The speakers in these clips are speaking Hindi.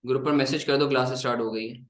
ग्रुप पर मैसेज कर दो, क्लास स्टार्ट हो गई है।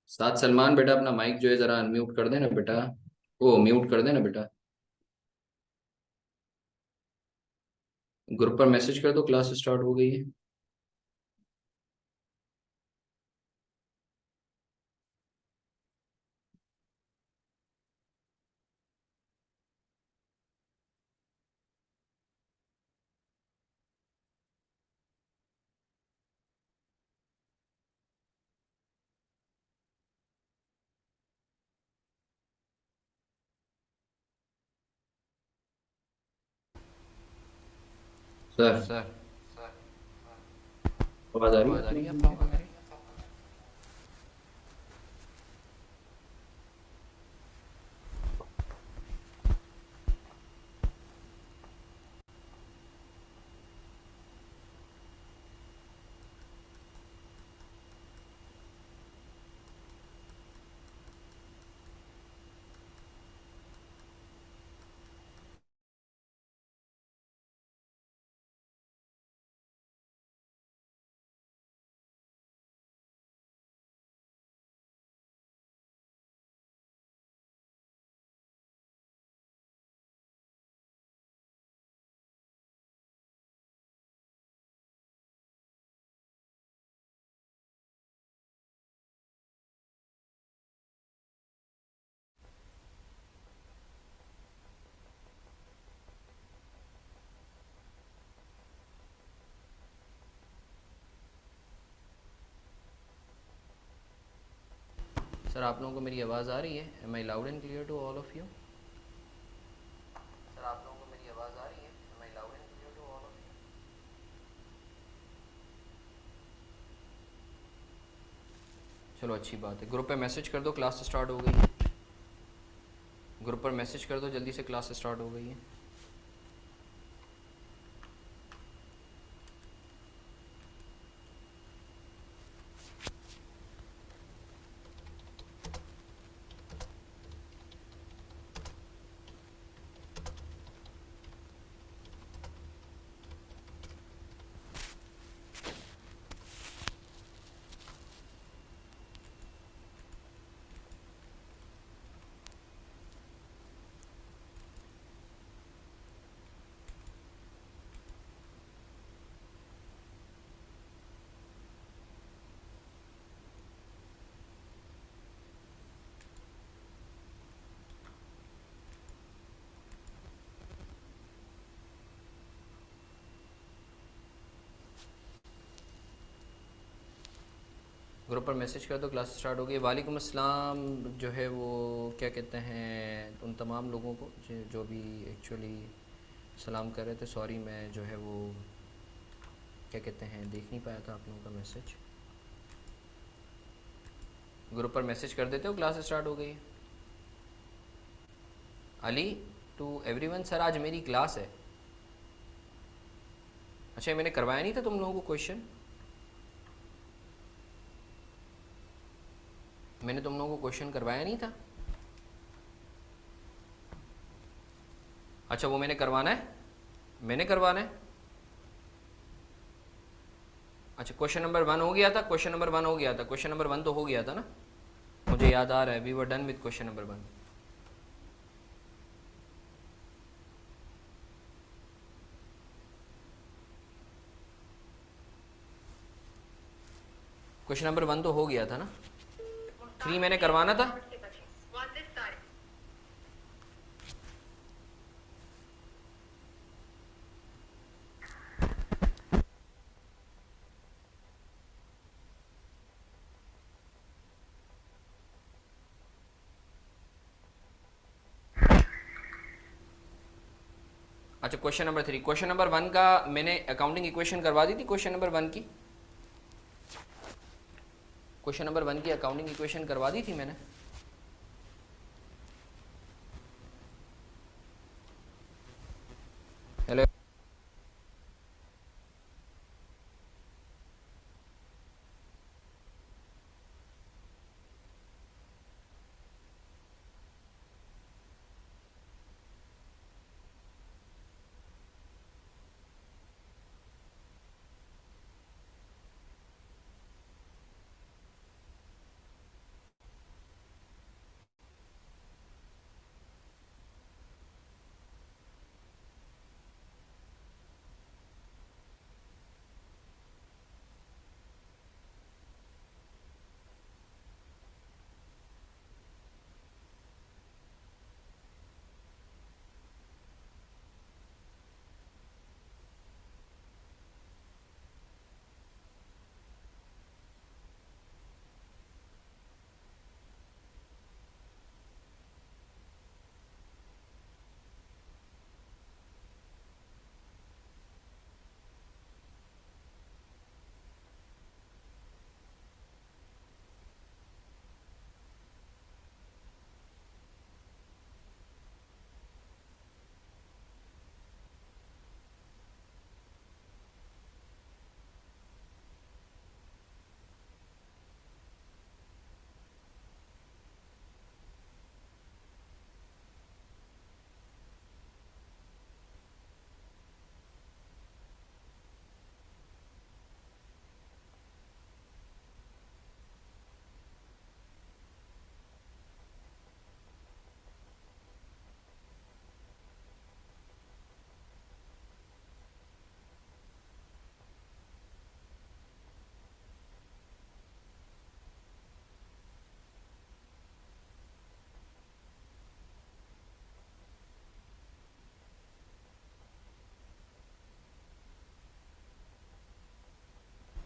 साथ सलमान बेटा अपना माइक जो है जरा अनम्यूट कर देना बेटा। ओ म्यूट कर देना बेटा। ग्रुप पर मैसेज कर दो, क्लास स्टार्ट हो गई है। सर, सर, आवाज आ रही है आवाज़ आप आ रही है लोगों आप को? लोगों को मेरी? सर, आप लोगों को मेरी आवाज़ आ रही है? Am I loud and clear to all of you? Sir, आप लोगों को मेरी आवाज़ आ रही है? Am I loud and clear to all of you? चलो, अच्छी बात है। ग्रुप पे मैसेज कर दो, क्लास स्टार्ट हो गई है। ग्रुप पर मैसेज कर दो, जल्दी से, क्लास स्टार्ट हो गई है। ग्रुप पर मैसेज कर दो, क्लास स्टार्ट हो गई है। वालेकुम अस्सलाम। जो है वो क्या कहते हैं, उन तमाम लोगों को जो भी एक्चुअली सलाम कर रहे थे। सॉरी, मैं जो है वो क्या कहते हैं, देख नहीं पाया था आप लोगों का मैसेज। ग्रुप पर मैसेज कर देते हो, क्लास स्टार्ट हो गई है। Ali, to everyone. सर, आज मेरी क्लास है। अच्छा, मैंने करवाया नहीं था तुम लोगों को क्वेश्चन? मैंने तुम लोगों को क्वेश्चन करवाया नहीं था? अच्छा वो मैंने करवाना है, मैंने करवाना है। अच्छा क्वेश्चन नंबर 1 हो गया था, क्वेश्चन नंबर 1 हो गया था, क्वेश्चन नंबर 1 तो हो गया था ना, मुझे याद आ रहा है, we were done with question number 1। Question number 1 तो हो गया था ना, 3 मैंने करवाना था। अच्छा क्वेश्चन नंबर 3, क्वेश्चन नंबर 1 का मैंने अकाउंटिंग इक्वेशन करवा दी थी, क्वेश्चन नंबर 1 की, क्वेश्चन नंबर 1 की अकाउंटिंग इक्वेशन करवा दी थी मैंने। हेलो।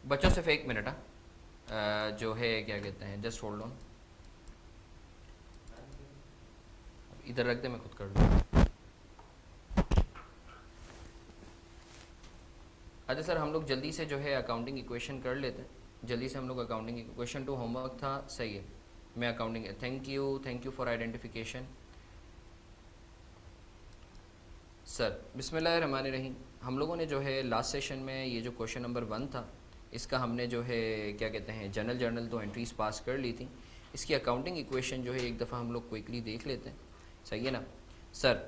बच्चों सिर्फ 1 मिनट, जो है क्या कहते हैं, जस्ट होल्ड ऑन, इधर रख दे, मैं खुद कर लूँ। अच्छा सर हम लोग जल्दी से जो है अकाउंटिंग इक्वेशन कर लेते हैं, जल्दी से हम लोग अकाउंटिंग इक्वेशन 2 होमवर्क था, सही है, मैं accounting, thank you for identification. Sir बिस्मिल्लाहिर्रहमानिर्रहीम, हम लोगों ने जो है लास्ट सेशन में ये जो क्वेश्चन नंबर 1 था, इसका हमने जो है क्या कहते हैं जर्नल तो एंट्रीज पास कर ली थी, इसकी अकाउंटिंग इक्वेशन जो है एक दफ़ा हम लोग क्विकली देख लेते हैं, सही है ना। Sir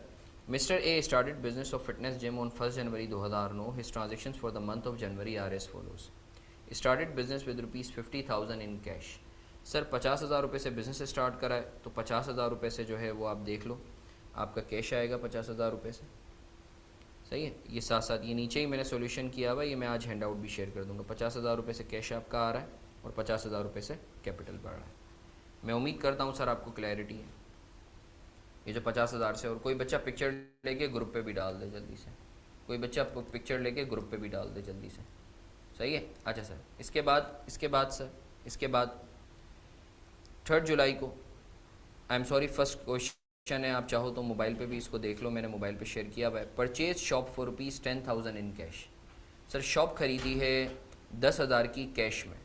mister A started business of fitness gym on 1 January 2009, his transaction for the month of January are as follows. Started business with ₹50,000 in cash. Sir 50,000 रुपये से बिज़नेस स्टार्ट करा है, तो 50,000 रुपये से जो है वो आप देख लो, आपका कैश आएगा 50,000 रुपये से, सही है। ये साथ साथ ये नीचे ही मैंने सॉल्यूशन किया हुआ, ये मैं आज हैंड आउट भी शेयर कर दूंगा। 50,000 रुपये से कैश आपका आ रहा है और 50,000 रुपये से कैपिटल बढ़ रहा है। मैं उम्मीद करता हूँ सर आपको क्लैरिटी है। ये जो 50,000 से, और कोई बच्चा पिक्चर लेके ग्रुप पे भी डाल दे जल्दी से, कोई बच्चा पिक्चर लेके ग्रुप पे भी डाल दे जल्दी से, सही है। अच्छा सर इसके बाद 3 जुलाई को, I am sorry, first question है, आप चाहो तो मोबाइल पे भी इसको देख लो, मैंने मोबाइल पे शेयर किया हुआ है। Purchase shop for ₹10,000 in cash. Sir shop खरीदी है 10,000 की कैश में।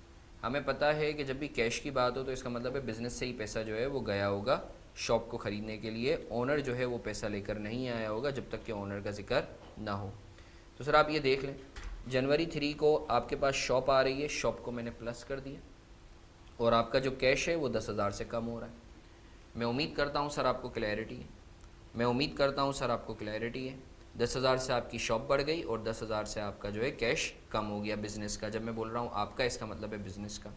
हमें पता है कि जब भी कैश की बात हो तो इसका मतलब है बिज़नेस से ही पैसा जो है वो गया होगा शॉप को ख़रीदने के लिए, ओनर जो है वो पैसा लेकर नहीं आया होगा जब तक कि ओनर का जिक्र ना हो। तो सर आप ये देख लें, जनवरी 3 को आपके पास शॉप आ रही है, शॉप को मैंने प्लस कर दिया और आपका जो कैश है वो 10,000 से कम हो रहा है। मैं उम्मीद करता हूँ सर आपको क्लैरिटी है। मैं उम्मीद करता हूँ सर आपको क्लैरिटी है। 10,000 से आपकी शॉप बढ़ गई और 10,000 से आपका जो है कैश कम हो गया बिज़नेस का। जब मैं बोल रहा हूँ आपका, इसका मतलब है बिज़नेस का।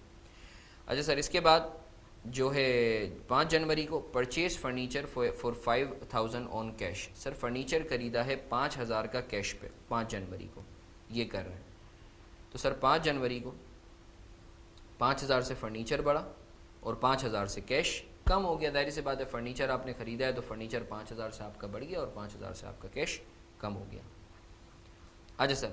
अच्छा सर, इसके बाद जो है 5 जनवरी को purchase furniture for 5,000 on cash. Sir furniture खरीदा है 5,000 का कैश पे 5 जनवरी को, ये कर रहे हैं। तो सर 5 जनवरी को 5,000 से फर्नीचर बढ़ा और 5,000 से कैश कम हो गया। जाहिर सी बात है, फर्नीचर आपने ख़रीदा है तो फर्नीचर 5,000 से आपका बढ़ गया और 5,000 से आपका कैश कम हो गया। अच्छा सर,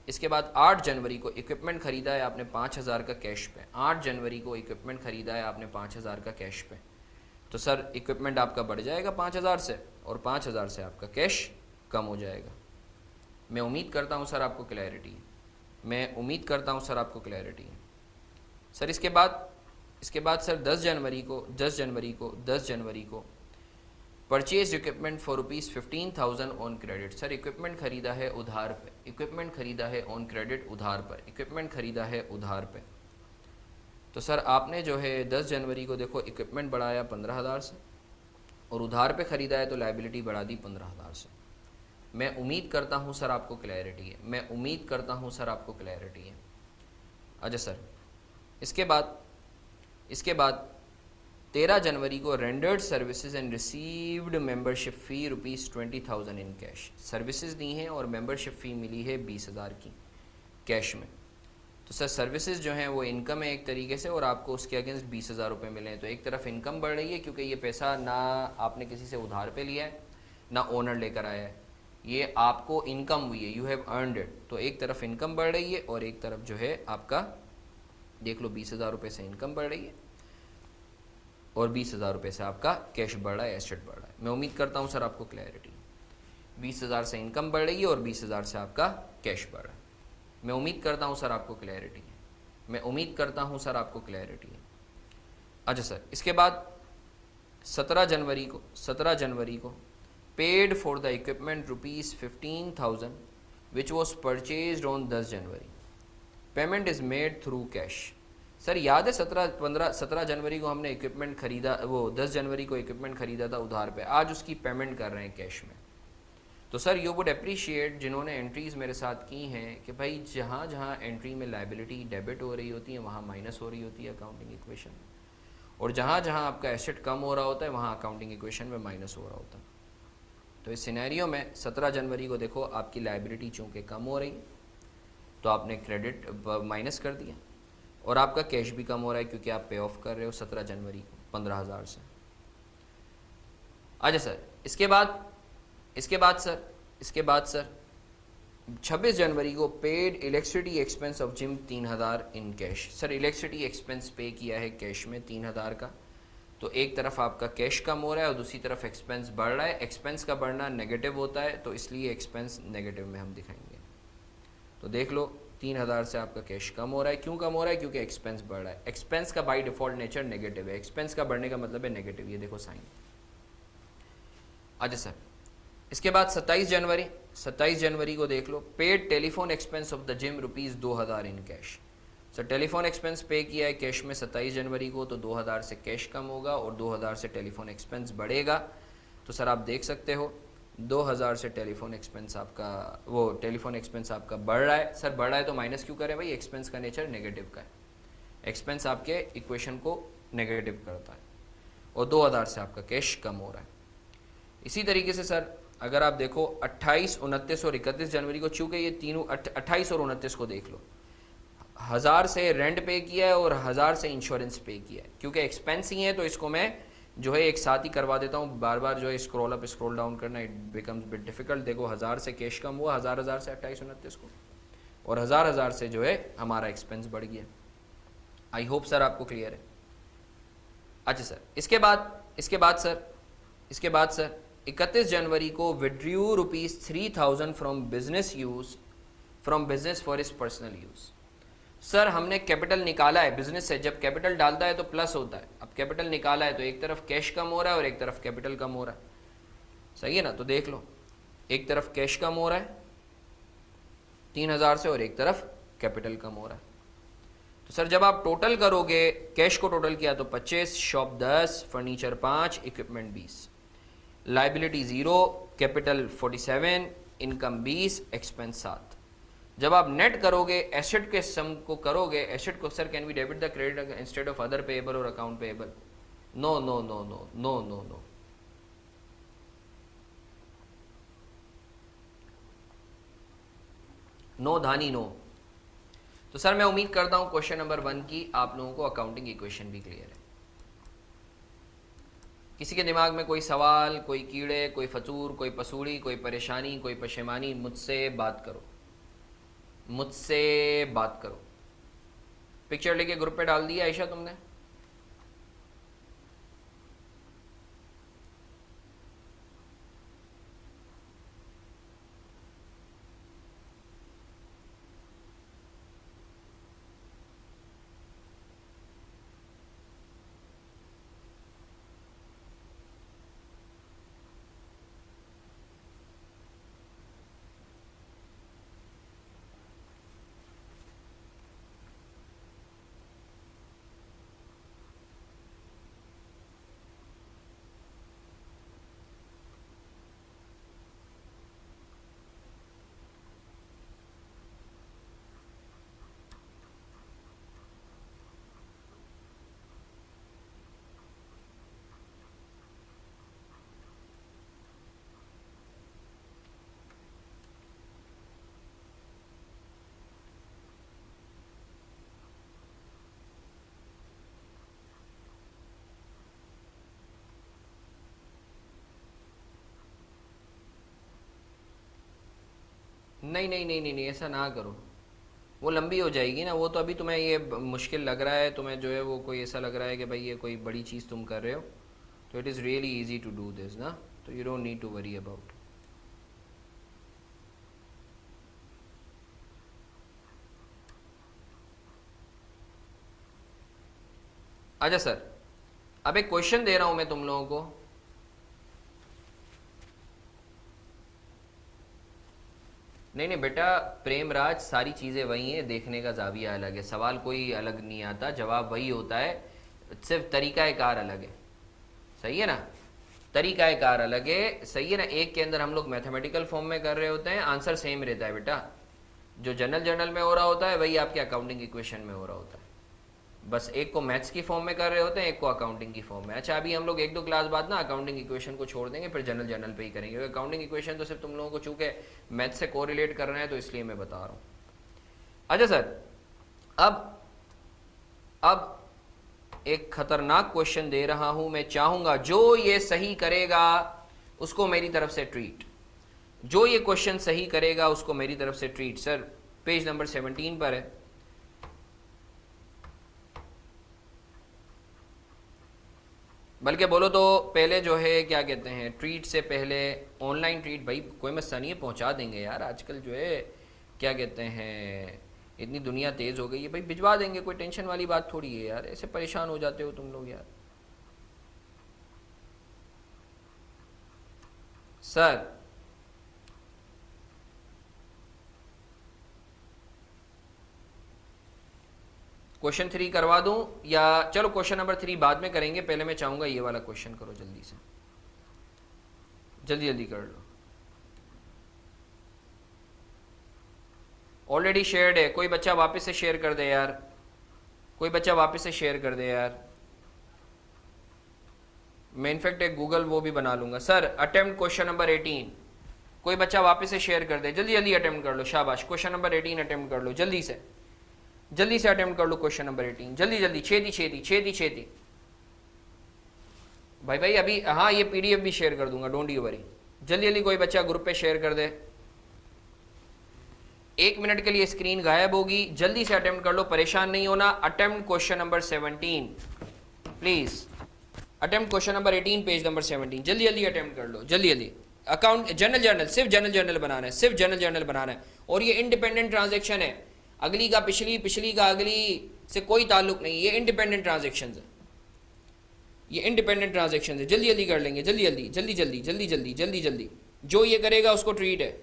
इसके बाद 8 जनवरी को इक्विपमेंट ख़रीदा है आपने 5,000 का कैश पे। 8 जनवरी को इक्विपमेंट ख़रीदा है आपने 5,000 का कैश पे। तो सर इक्विपमेंट आपका बढ़ जाएगा 5,000 से और 5,000 से आपका कैश कम हो जाएगा। मैं उम्मीद करता हूँ सर आपको क्लैरिटी है। मैं उम्मीद करता हूँ सर आपको क्लैरिटी है। सर इसके बाद सर 10 जनवरी को purchase equipment for ₹15,000 on credit. Sir equipment खरीदा है उधार पे, इक्विपमेंट खरीदा है ऑन क्रेडिट उधार पर, इक्विपमेंट खरीदा है उधार पे। तो सर आपने जो है 10 जनवरी को देखो इक्विपमेंट बढ़ाया 15,000 से और उधार पे ख़रीदा है तो लाइबिलिटी बढ़ा दी 15,000 से। मैं उम्मीद करता हूँ सर आपको क्लैरिटी है। मैं उम्मीद करता हूँ सर आपको क्लैरिटी है। अच्छा सर, इसके बाद 13 जनवरी को rendered services and received membership fee ₹20,000 in cash. Services दी हैं और मेंबरशिप फ़ी मिली है 20,000 की कैश में। तो सर सर्विसेज जो हैं वो इनकम है एक तरीके से, और आपको उसके अगेंस्ट 20,000 रुपये मिले हैं। तो एक तरफ इनकम बढ़ रही है क्योंकि ये पैसा ना आपने किसी से उधार पे लिया है ना ओनर लेकर आया है, ये आपको इनकम हुई है, यू हैव अर्नड इट। तो एक तरफ इनकम बढ़ रही है और एक तरफ जो है आपका देख लो 20,000 रुपये से इनकम बढ़ रही है और 20,000 रुपये से आपका कैश बढ़ रहा है, एसेट बढ़ रहा है। मैं उम्मीद करता हूँ सर आपको क्लैरिटी। 20,000 से इनकम बढ़ रही है और 20,000 से आपका कैश बढ़ रहा है। मैं उम्मीद करता हूँ सर आपको क्लैरिटी है। मैं उम्मीद करता हूँ सर आपको क्लैरिटी है। अच्छा सर, इसके बाद 17 जनवरी को paid for the equipment ₹15,000 which was purchase on 10 January. Payment is made through cash. Sir याद है 17 जनवरी को हमने इक्विपमेंट खरीदा, वो 10 जनवरी को इक्विपमेंट खरीदा था उधार पे, आज उसकी पेमेंट कर रहे हैं कैश में। तो सर यू वुड अप्रिशिएट जिन्होंने एंट्रीज़ मेरे साथ की हैं कि भाई जहाँ जहाँ एंट्री में लाइबिलिटी डेबिट हो रही होती है वहाँ माइनस हो रही होती है अकाउंटिंग इक्वेशन में, और जहाँ जहाँ आपका एसेट कम हो रहा होता है वहाँ अकाउंटिंग इक्वेशन में माइनस हो रहा होता है। तो इस सिनेरियो में 17 जनवरी को देखो आपकी लाइबिलिटी चूँकि कम हो रही तो आपने क्रेडिट माइनस कर दिया और आपका कैश भी कम हो रहा है क्योंकि आप पे ऑफ कर रहे हो 17 जनवरी को 15,000 से। अच्छा सर, इसके बाद सर 26 जनवरी को paid electricity expense of gym 3,000 in cash. Sir electricity expense pay किया है कैश में 3,000 का। तो एक तरफ आपका कैश कम हो रहा है और दूसरी तरफ एक्सपेंस बढ़ रहा है। एक्सपेंस का बढ़ना नेगेटिव होता है तो इसलिए एक्सपेंस नेगेटिव में हम दिखाएंगे। तो देख लो 3,000 से आपका कैश कम हो रहा है। क्यों कम हो रहा है? क्योंकि एक्सपेंस बढ़ रहा है। एक्सपेंस का बाय डिफ़ॉल्ट नेचर नेगेटिव है, एक्सपेंस का बढ़ने का मतलब है नेगेटिव। ये देखो साइन। अच्छा सर, इसके बाद 27 जनवरी को देख लो paid telephone expense of the gym ₹2,000 in cash. Sir telephone expense pay किया है कैश में 27 जनवरी को, तो 2,000 से कैश कम होगा और 2,000 से टेलीफोन एक्सपेंस बढ़ेगा। तो सर आप देख सकते हो 2,000 से टेलीफोन एक्सपेंस आपका बढ़ रहा है। सर बढ़ रहा है तो माइनस क्यों करें भाई? एक्सपेंस का नेचर नेगेटिव का है, एक्सपेंस आपके इक्वेशन को नेगेटिव करता है और 2,000 से आपका कैश कम हो रहा है। इसी तरीके से सर अगर आप देखो 28, 29 और 31 जनवरी को, चूँकि ये तीनों 28 और 29 को देख लो, 1,000 से रेंट पे किया है और 1,000 से इंश्योरेंस पे किया है। क्योंकि एक्सपेंस ही है तो इसको मैं जो है एक साथ ही करवा देता हूँ, बार बार जो है स्क्रॉल अप स्क्रॉल डाउन करना इट बिकम्स बिट डिफिकल्ट। देखो 1,000 से कैश कम हुआ, 1,000 से 28, 29 को, और 1,000 से जो है हमारा एक्सपेंस बढ़ गया। आई होप सर आपको क्लियर है। अच्छा सर, इसके बाद सर 31 जनवरी को withdrew ₹3,000 from business for is personal use. Sir हमने कैपिटल निकाला है बिजनेस से, जब कैपिटल डालता है तो प्लस होता है। अब कैपिटल निकाला है तो एक तरफ कैश कम हो रहा है और एक तरफ कैपिटल कम हो रहा है, सही है ना? तो देख लो एक तरफ कैश कम हो रहा है 3,000 से और एक तरफ कैपिटल कम हो रहा है। तो सर जब आप टोटल करोगे, कैश को टोटल किया तो 25, shop 10, furniture 5, equipment 20। Liability 0, capital 47, income 20, expense 7। जब आप नेट करोगे एसेट के सम को करोगे, एसेट को sir can we debit the credit instead of other payable और account payable? No no no no no no no. No धानी नो। तो सर मैं उम्मीद करता हूं क्वेश्चन नंबर 1 की आप लोगों को अकाउंटिंग इक्वेशन भी क्लियर है। किसी के दिमाग में कोई सवाल, कोई कीड़े, कोई फतूर, कोई पसूड़ी, कोई परेशानी, कोई पशेमानी, मुझसे बात करो, मुझसे बात करो। पिक्चर लेके ग्रुप पे डाल दिया आयशा तुमने? नहीं नहीं नहीं नहीं नहीं, ऐसा ना करो, वो लंबी हो जाएगी ना। वो तो अभी तुम्हें ये मुश्किल लग रहा है, तुम्हें जो है वो कोई ऐसा लग रहा है कि भाई ये कोई बड़ी चीज़ तुम कर रहे हो, तो it is really easy to do this ना, तो you don't need to worry about. अच्छा सर, अब एक क्वेश्चन दे रहा हूं मैं तुम लोगों को। नहीं नहीं बेटा, प्रेमराज सारी चीज़ें वही हैं, देखने का जाविया अलग है, सवाल कोई अलग नहीं आता, जवाब वही होता है, सिर्फ तरीका कार अलग है। सही है ना? तरीका कार अलग है, सही है ना? एक के अंदर हम लोग मैथमेटिकल फॉर्म में कर रहे होते हैं, आंसर सेम रहता है बेटा। जो जनरल जर्नल में हो रहा होता है वही आपके अकाउंटिंग इक्वेशन में हो रहा होता है। बस एक को मैथ्स की फॉर्म में कर रहे होते हैं, एक को अकाउंटिंग की फॉर्म में। अच्छा, अभी हम लोग 1-2 क्लास बाद ना अकाउंटिंग इक्वेशन को छोड़ देंगे, फिर जनरल जर्नल पे ही करेंगे, क्योंकि अकाउंटिंग इक्वेशन तो सिर्फ तुम लोगों को चूंकि मैथ्स से कोरिलेट करना है तो इसलिए मैं बता रहा हूँ। अच्छा सर, अब एक खतरनाक क्वेश्चन दे रहा हूं, मैं चाहूंगा जो ये सही करेगा उसको मेरी तरफ से ट्रीट, जो ये क्वेश्चन सही करेगा उसको मेरी तरफ से ट्रीट। सर पेज नंबर 17 पर है। बल्कि बोलो तो पहले जो है क्या कहते हैं, ट्रीट से पहले ऑनलाइन ट्रीट, भाई कोई मसला नहीं है, पहुंचा देंगे यार। आजकल जो है क्या कहते हैं, इतनी दुनिया तेज़ हो गई है, भाई भिजवा देंगे, कोई टेंशन वाली बात थोड़ी है यार। ऐसे परेशान हो जाते हो तुम लोग यार। सर क्वेश्चन 3 करवा दूं या चलो क्वेश्चन नंबर 3 बाद में करेंगे, पहले मैं चाहूंगा ये वाला क्वेश्चन करो जल्दी से, जल्दी जल्दी कर लो। ऑलरेडी शेयर्ड है, कोई बच्चा वापस से शेयर कर दे यार, कोई बच्चा वापस से शेयर कर दे यार। मैं इनफैक्ट एक गूगल वो भी बना लूंगा। सर अटेम्प्ट क्वेश्चन नंबर 18, कोई बच्चा वापस से शेयर कर दे, जल्दी जल्दी अटेम्प्ट कर लो, शाबाश। क्वेश्चन नंबर 18 अटेम्प्ट कर लो, जल्दी से, जल्दी से अटेम्प्ट कर लो क्वेश्चन नंबर 18, जल्दी जल्दी, छेती छेती छेती छेती। भाई भाई अभी, हाँ ये पीडीएफ भी शेयर कर दूंगा, डोंट यू वरी। जल्दी जल्दी कोई बच्चा ग्रुप पे शेयर कर दे। 1 मिनट के लिए स्क्रीन गायब होगी, जल्दी से अटेम्प्ट कर लो, परेशान नहीं होना। Attempt question number 17 please, attempt question number 18 page number 17, जल्दी जल्दी अटेम्प्ट कर लो, जल्दी जल्दी। अकाउंट जनरल जर्नल, सिर्फ जनरल जर्नल बनाना है, सिर्फ जनरल जर्नल बनाना है, और ये इंडिपेंडेंट ट्रांजेक्शन है, अगली का पिछली, पिछली का अगली से कोई ताल्लुक नहीं, ये इंडिपेंडेंट ट्रांजेक्शन है, ये इंडिपेंडेंट ट्रांजेक्शन है। जल्दी जल्दी कर लेंगे, जल्दी जल्दी जल्दी जल्दी जल्दी जल्दी जल्दी जल्दी, जो ये करेगा उसको ट्रीट है।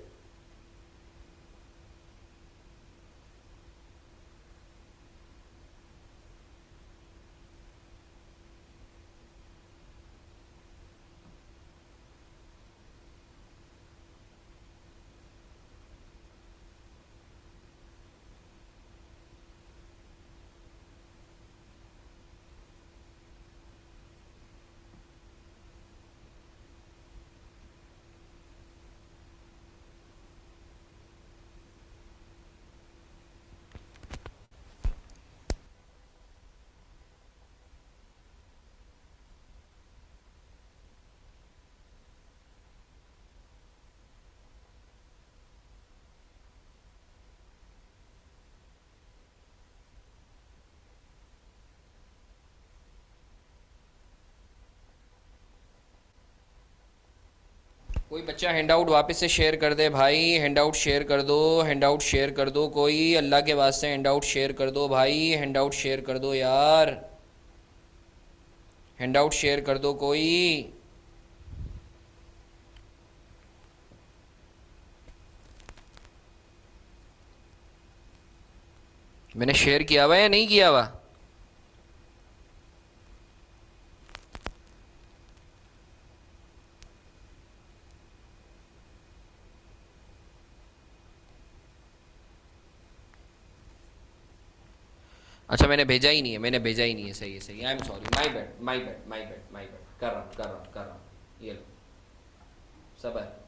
कोई बच्चा हैंड आउट वापस से शेयर कर दे भाई, हैंड आउट शेयर कर दो, हैंड आउट शेयर कर दो, कोई अल्लाह के वास्ते हैंड आउट शेयर कर दो भाई, हैंड आउट शेयर कर दो यार, हैंड आउट शेयर कर दो कोई। मैंने शेयर किया हुआ या नहीं किया हुआ? अच्छा मैंने भेजा ही नहीं है, मैंने भेजा ही नहीं है, सही है सही है, I am sorry, my bad my bad my bad my bad, कर रहा हूँ कर रहा हूँ कर रहा हूँ, ये लो, सबर।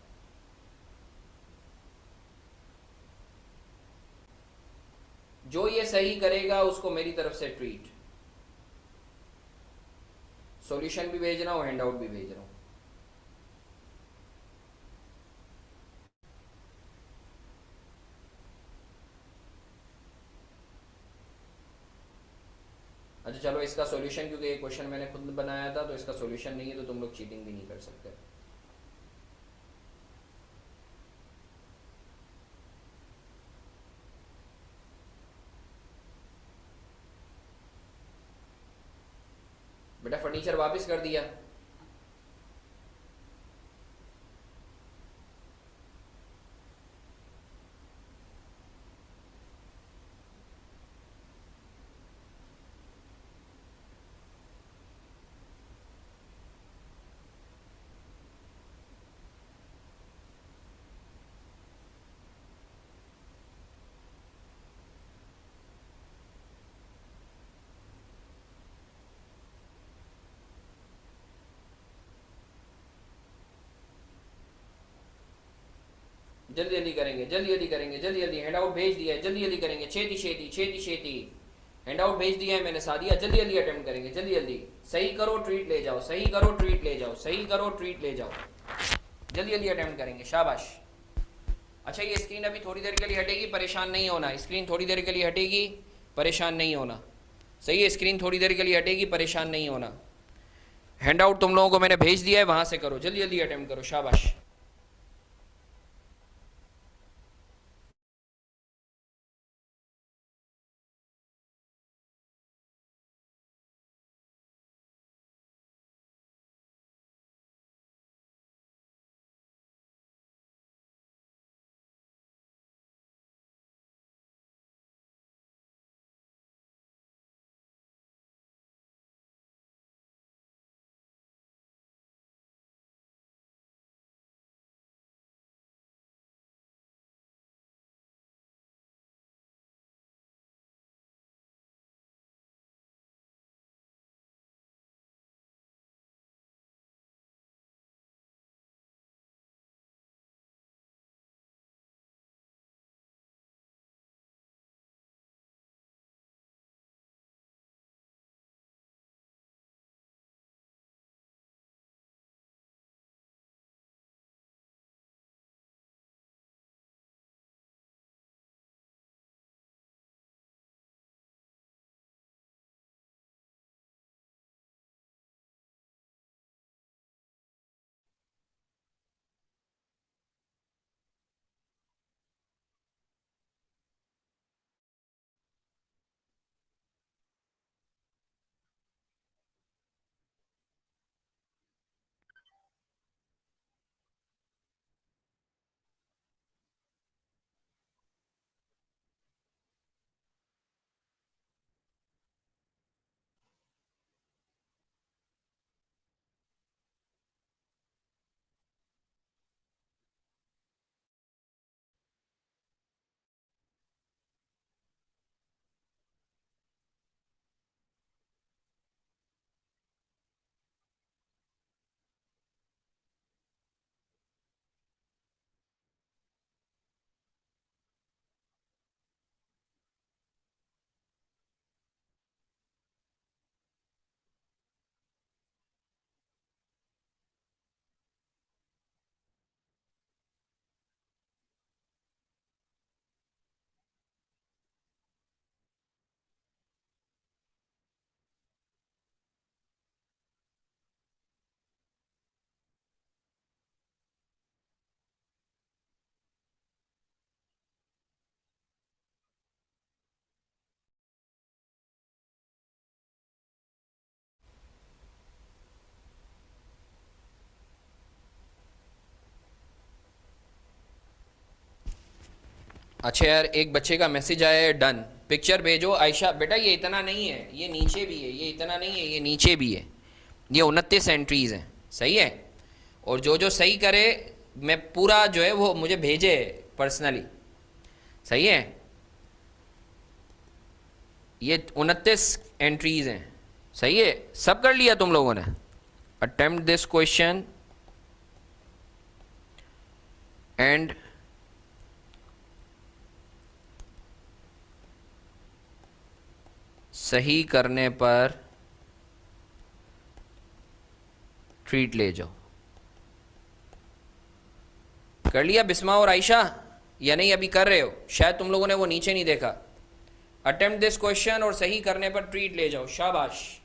जो ये सही करेगा उसको मेरी तरफ से ट्रीट। सॉल्यूशन भी भेज रहा हूँ, हैंड आउट भी भेज रहा हूँ। अच्छा चलो इसका सॉल्यूशन, क्योंकि ये क्वेश्चन मैंने खुद बनाया था तो इसका सॉल्यूशन नहीं है, तो तुम लोग चीटिंग भी नहीं कर सकते। बेटा फर्नीचर वापस कर दिया। जल्दी जल्दी करेंगे, जल्दी जल्दी करेंगे, जल्दी जल्दी, हैंड आउट भेज दिया है, जल्दी जल्दी करेंगे, छेती छेती छेती छेती, हैंड आउट भेज दिया है मैंने सादिया, जल्दी जल्दी अटेम्प्ट करेंगे, जल्दी जल्दी। सही करो ट्रीट ले जाओ, सही करो ट्रीट ले जाओ, सही करो ट्रीट ले जाओ, जल्दी जल्दी अटेम्प्ट करेंगे, शाबाश। अच्छा ये स्क्रीन अभी थोड़ी देर के लिए हटेगी, परेशान नहीं होना, स्क्रीन थोड़ी देर के लिए हटेगी, परेशान नहीं होना, सही है, स्क्रीन थोड़ी देर के लिए हटेगी, परेशान नहीं होना। हैंड आउट तुम लोगों को मैंने भेज दिया है, वहां से करो, जल्दी जल्दी अटेम्प्ट करो, शाबाश। अच्छा यार, एक बच्चे का मैसेज आया है, डन। पिक्चर भेजो आयशा। बेटा ये इतना नहीं है, ये नीचे भी है, ये इतना नहीं है, ये नीचे भी है। ये 29 एंट्रीज हैं। सही है। और जो जो सही करे, मैं पूरा जो है वो मुझे भेजे पर्सनली। सही है। ये 29 एंट्रीज हैं। सही है। सब कर लिया तुम लोगों ने। अटेम्प्ट दिस क्वेश्चन एंड सही करने पर ट्रीट ले जाओ। कर लिया बिस्मा और आयशा, या नहीं अभी कर रहे हो? शायद तुम लोगों ने वो नीचे नहीं देखा। अटेम्प्ट दिस क्वेश्चन और सही करने पर ट्रीट ले जाओ। शाबाश।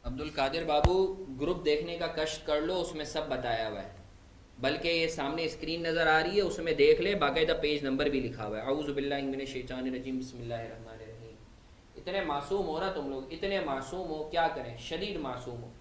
अब्दुल कादिर बाबू, ग्रुप देखने का कष्ट कर लो, उसमें सब बताया हुआ है। बल्कि ये सामने स्क्रीन नज़र आ रही है, उसमें देख ले, बाकायदा पेज नंबर भी लिखा हुआ है। औज़ु बिल्लाहि मिनश शैतानिर रजीम, बिस्मिल्लाहिर रहमानिर रहीम। इतने मासूम हो ना तुम लोग, इतने मासूम हो, क्या करें, शदीद मासूम हो।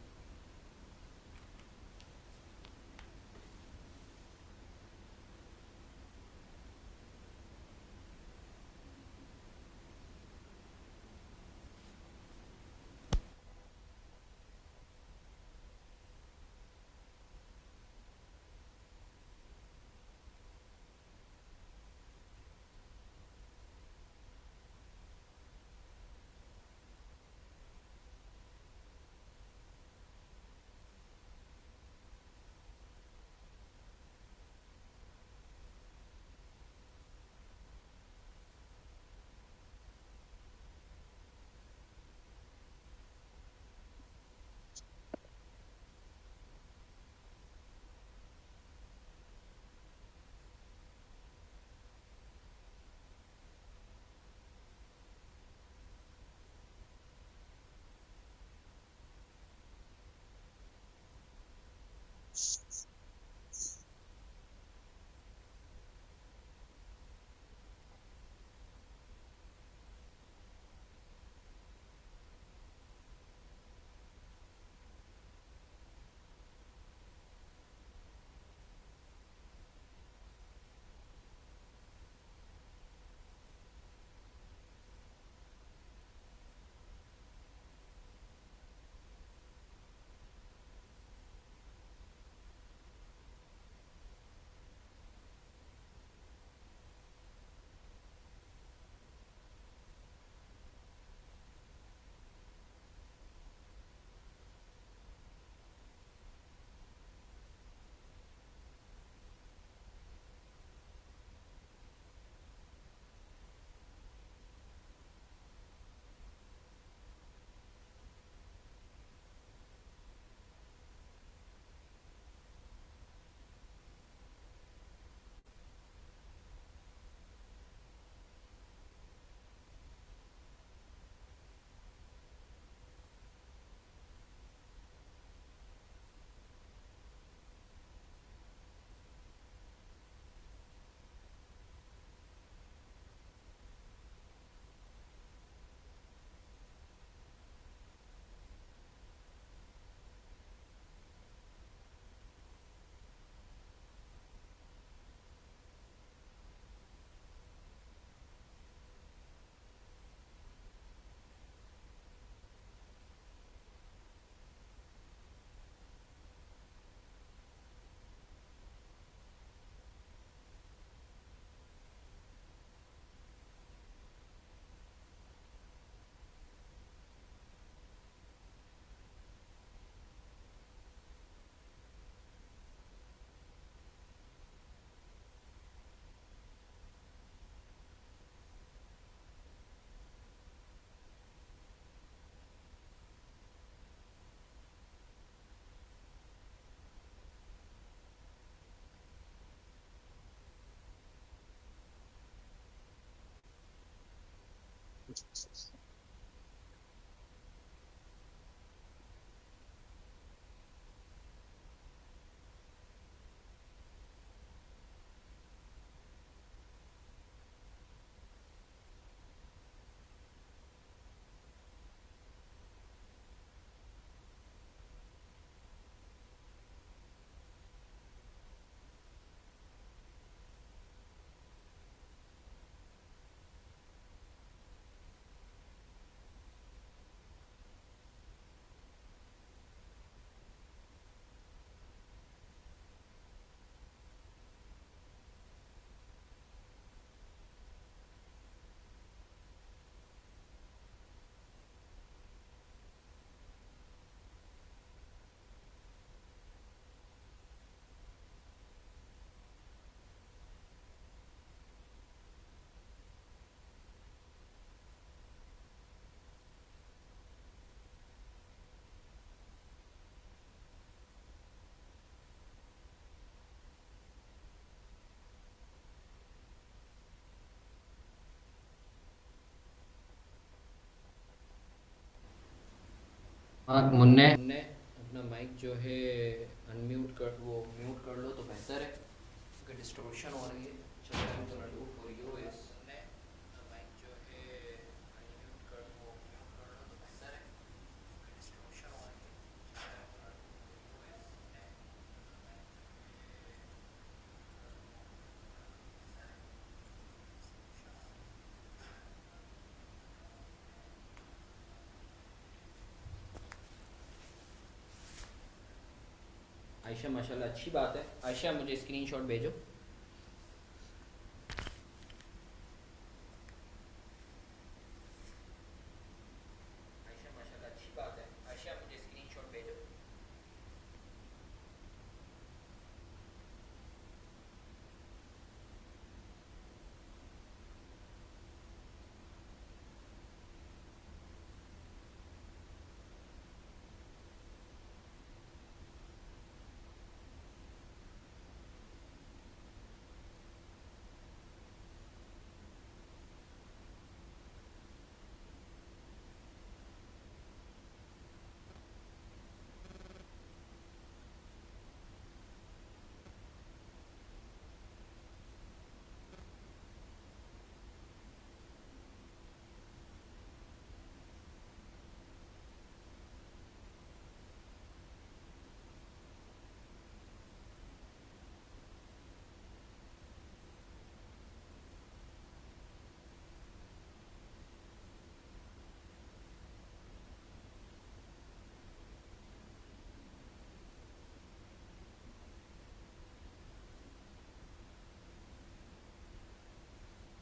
हाँ मुन्ने। मुन्ने, अपना माइक जो है अनम्यूट कर, वो म्यूट कर लो तो बेहतर है क्योंकि डिस्टॉर्शन हो रही है। चलो I am gonna do for you is मुन्ने, अपना माइक जो है अनम्यूट कर, वो म्यूट कर लो तो बेहतर है क्योंकि डिस्टॉर्शन हो रही है। चलो I am gonna do for you is मुन्ने, अपना माइक जो है आयशा माशाल्लाह अच्छी बात है। आयशा मुझे स्क्रीनशॉट भेजो। आयशा माशाल्लाह अच्छी बात है। आयशा मुझे स्क्रीनशॉट भेजो।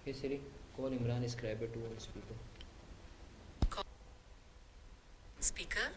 Hey Siri, call Imran Scriber to on speaker. Speaker.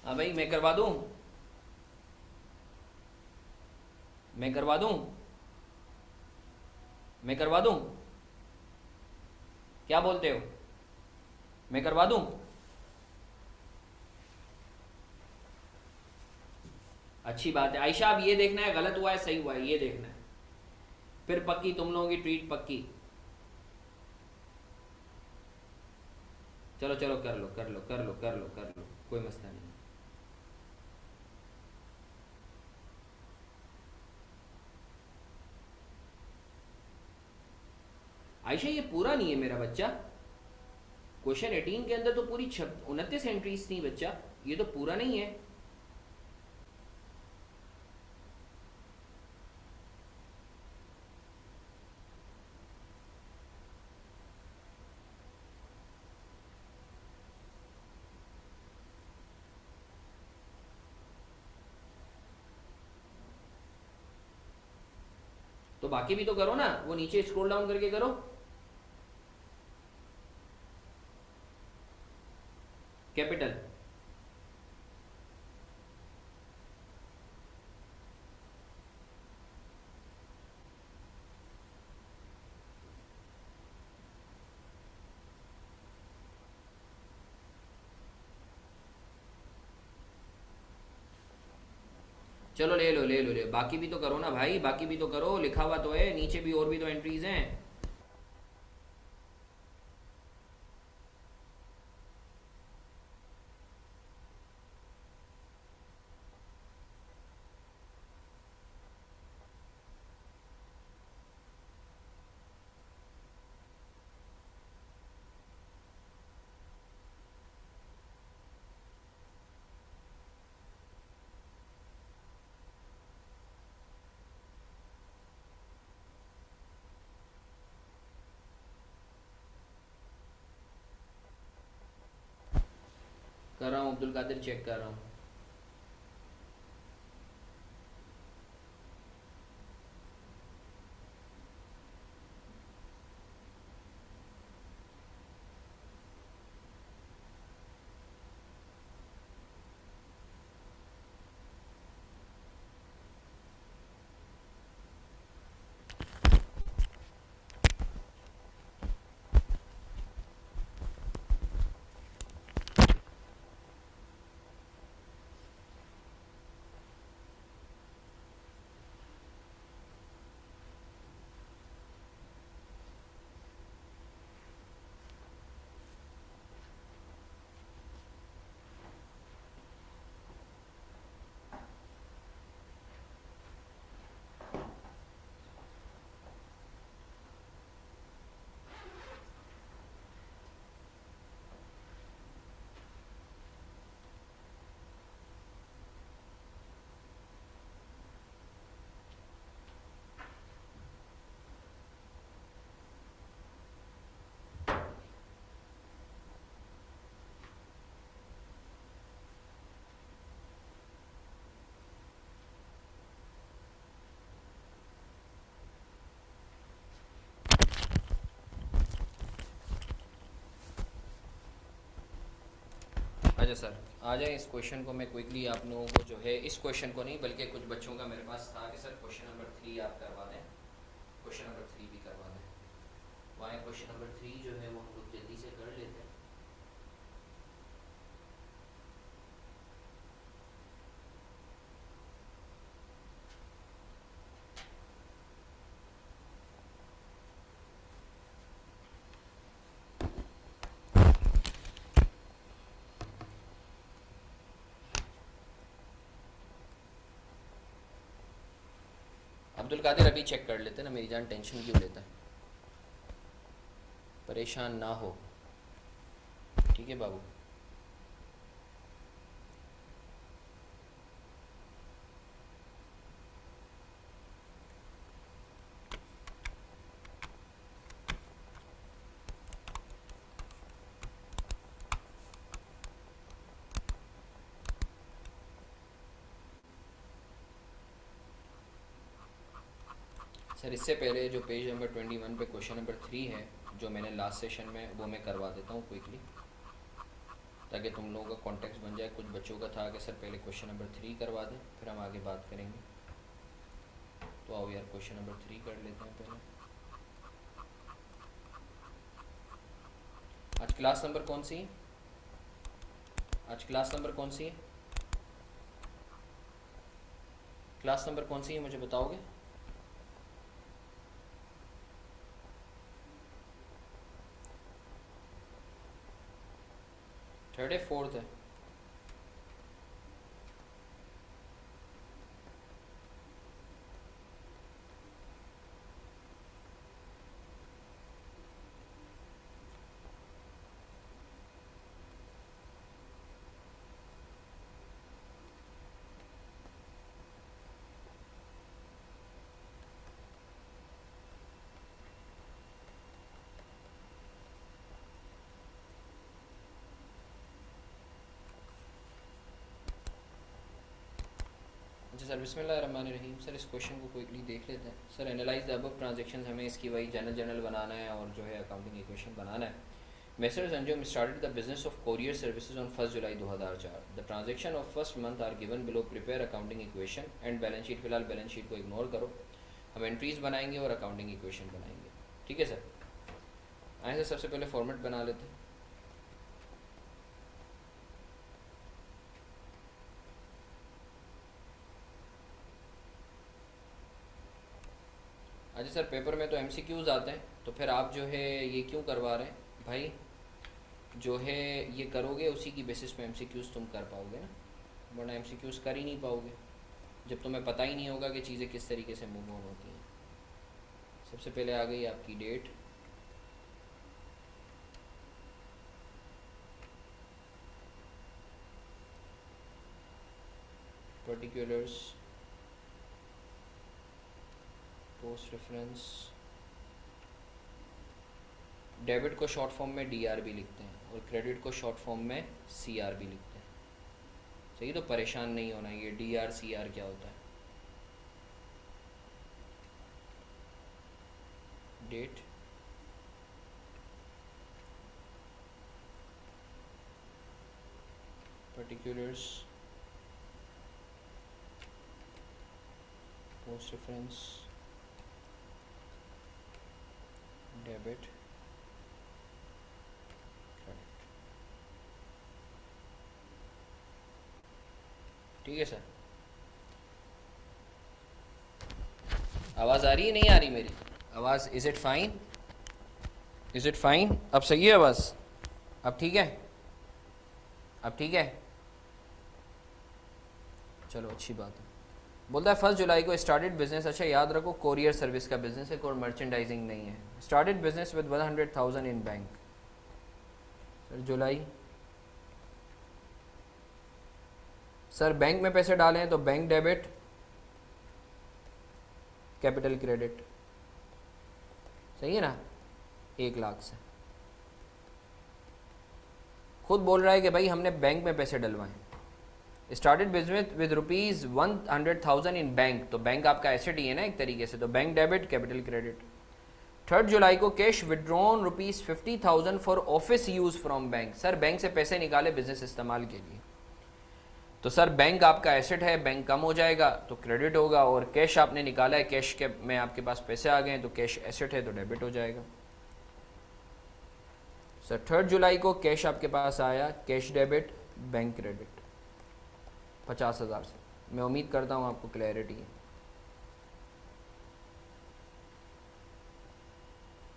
हाँ भाई, मैं करवा दूँ? मैं करवा दूँ? मैं करवा दूँ? क्या बोलते हो? मैं करवा दूँ? अच्छी बात है आयशा। अब ये देखना है गलत हुआ है सही हुआ है, ये देखना है। फिर पक्की तुम लोगों की ट्रीट पक्की। चलो चलो, कर लो कर लो कर लो कर लो कर लो, कोई मसला नहीं। आयशा ये पूरा नहीं है मेरा बच्चा। क्वेश्चन 18 के अंदर तो पूरी 29 एंट्रीज थी बच्चा, ये तो पूरा नहीं है। तो बाकी भी तो करो ना, वो नीचे स्क्रॉल डाउन करके करो। कैपिटल। चलो ले लो ले लो ले, बाकी भी तो करो ना भाई, बाकी भी तो करो, लिखा हुआ तो है नीचे भी, और भी तो एंट्रीज हैं। कर रहा हूँ अब्दुल कादिर, चेक कर रहा हूँ। अच्छा सर, आ जाए इस क्वेश्चन को मैं क्विकली आप लोगों को जो है, इस क्वेश्चन को नहीं बल्कि कुछ बच्चों का मेरे पास था कि सर क्वेश्चन नंबर 3 आप करवा दें, क्वेश्चन नंबर 3 भी करवा दें। वहाँ क्वेश्चन नंबर 3 जो है वो हम लोग जल्दी से कर लेते हैं। अब्दुल कादिर अभी चेक कर लेते हैं ना, मेरी जान टेंशन क्यों लेता है, परेशान ना हो, ठीक है बाबू। सर इससे पहले जो पेज नंबर 21 पे क्वेश्चन नंबर 3 है, जो मैंने लास्ट सेशन में, वो मैं करवा देता हूँ क्विकली। ताकि तुम लोगों का कॉन्टेक्स्ट बन जाए। कुछ बच्चों का था कि सर पहले क्वेश्चन नंबर 3 करवा दें फिर हम आगे बात करेंगे। तो आओ यार क्वेश्चन नंबर 3 कर लेते हैं पहले। आज क्लास नंबर कौन सी है? आज क्लास नंबर कौन सी है? क्लास नंबर कौन सी है मुझे बताओगे? थर्ड है फोर्थ है? अच्छा सर बिस्मिल्लाहिर्रहमानिर्रहीम। सर इस क्वेश्चन को क्विकली देख लेते हैं। Sir analyse the above transactions, हमें इसकी वही जनरल बनाना है और जो है अकाउंटिंग इक्वेशन बनाना है। Messrs. Anjum started the business of courier services on 1st July 2004. The transaction of first month are given below. Prepare accounting equation and balance sheet। फिलहाल बैलेंस शीट को इग्नोर करो, हम एंट्रीज बनाएंगे और अकाउंटिंग इक्वेशन बनाएंगे। ठीक है सर। आए सर सबसे पहले फॉर्मेट बना लेते हैं। अच्छा सर पेपर में तो MCQs आते हैं, तो फिर आप जो है ये क्यों करवा रहे हैं भाई? जो है ये करोगे उसी की बेसिस पे MCQs तुम कर पाओगे ना, वरना MCQs कर ही नहीं पाओगे जब तुम्हें पता ही नहीं होगा कि चीज़ें किस तरीके से मूव ऑन होती हैं। सबसे पहले आ गई आपकी date, particulars, post reference. Debit को शॉर्ट फॉर्म में DRB लिखते हैं और क्रेडिट को शॉर्ट फॉर्म में CRB लिखते हैं। सही, तो परेशान नहीं होना ये DR CR क्या होता है। Date, particulars, post reference, debit, credit. ठीक है सर। आवाज़ आ रही है नहीं आ रही मेरी आवाज़? Is it fine? Is it fine? अब सही है आवाज़? अब ठीक है? अब ठीक है? चलो अच्छी बात है। बोलता है 1st जुलाई को स्टार्टेड बिजनेस। अच्छा याद रखो कोरियर सर्विस का बिजनेस है, कोई मर्चेंडाइजिंग नहीं है। Started business with 100,000 in bank. Sir July, sir bank में पैसे डाले हैं तो बैंक डेबिट, कैपिटल क्रेडिट। सही है ना? 1 लाख से खुद बोल रहा है कि भाई हमने बैंक में पैसे डलवाए। Started business with ₹100,000 in bank, तो बैंक आपका एसेट ही है ना एक तरीके से, तो bank debit, capital credit. 3rd जुलाई को cash withdrawn ₹50,000 for office use from bank. Sir bank से पैसे निकाले बिजनेस इस्तेमाल के लिए, तो सर बैंक आपका एसेट है, बैंक कम हो जाएगा तो क्रेडिट होगा, और कैश आपने निकाला है, कैश के में आपके पास पैसे आ गए हैं तो कैश एसेट है तो डेबिट हो जाएगा। सर 3rd जुलाई को कैश आपके पास आया, कैश डेबिट, बैंक क्रेडिट 50,000 से। मैं उम्मीद करता हूँ आपको क्लैरिटी है।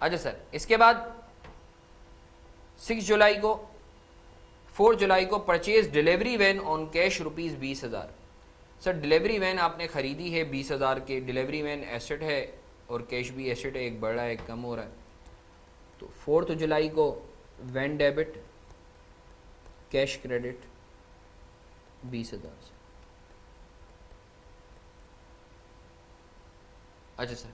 अच्छा सर इसके बाद 6 जुलाई को 4 जुलाई को purchase delivery van on cash ₹20,000। Sir delivery van आपने ख़रीदी है 20,000 के, डिलीवरी वैन एसेट है और कैश भी एसेट है, एक बढ़ रहा है एक कम हो रहा है। तो 4 जुलाई को वैन डेबिट, कैश क्रेडिट 20,000 से। अच्छा सर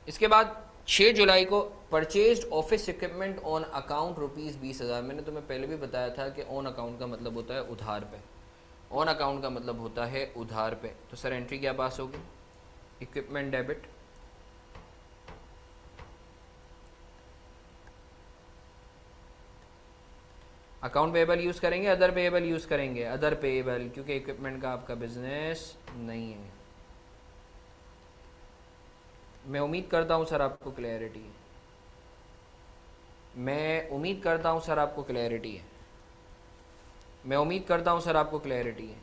इसके बाद 6 जुलाई को purchased office equipment on account ₹20,000। मैंने तुम्हें पहले भी बताया था कि ऑन अकाउंट का मतलब होता है उधार पे, ऑन अकाउंट का मतलब होता है उधार पे। तो सर एंट्री क्या पास होगी? Equipment debit, account payable use करेंगे, अदर पेएबल यूज़ करेंगे, अदर पेएबल, क्योंकि इक्विपमेंट का आपका बिजनेस नहीं है। मैं उम्मीद करता हूँ सर आपको क्लैरिटी है। मैं उम्मीद करता हूँ सर आपको क्लैरिटी है। मैं उम्मीद करता हूँ सर आपको क्लैरिटी है।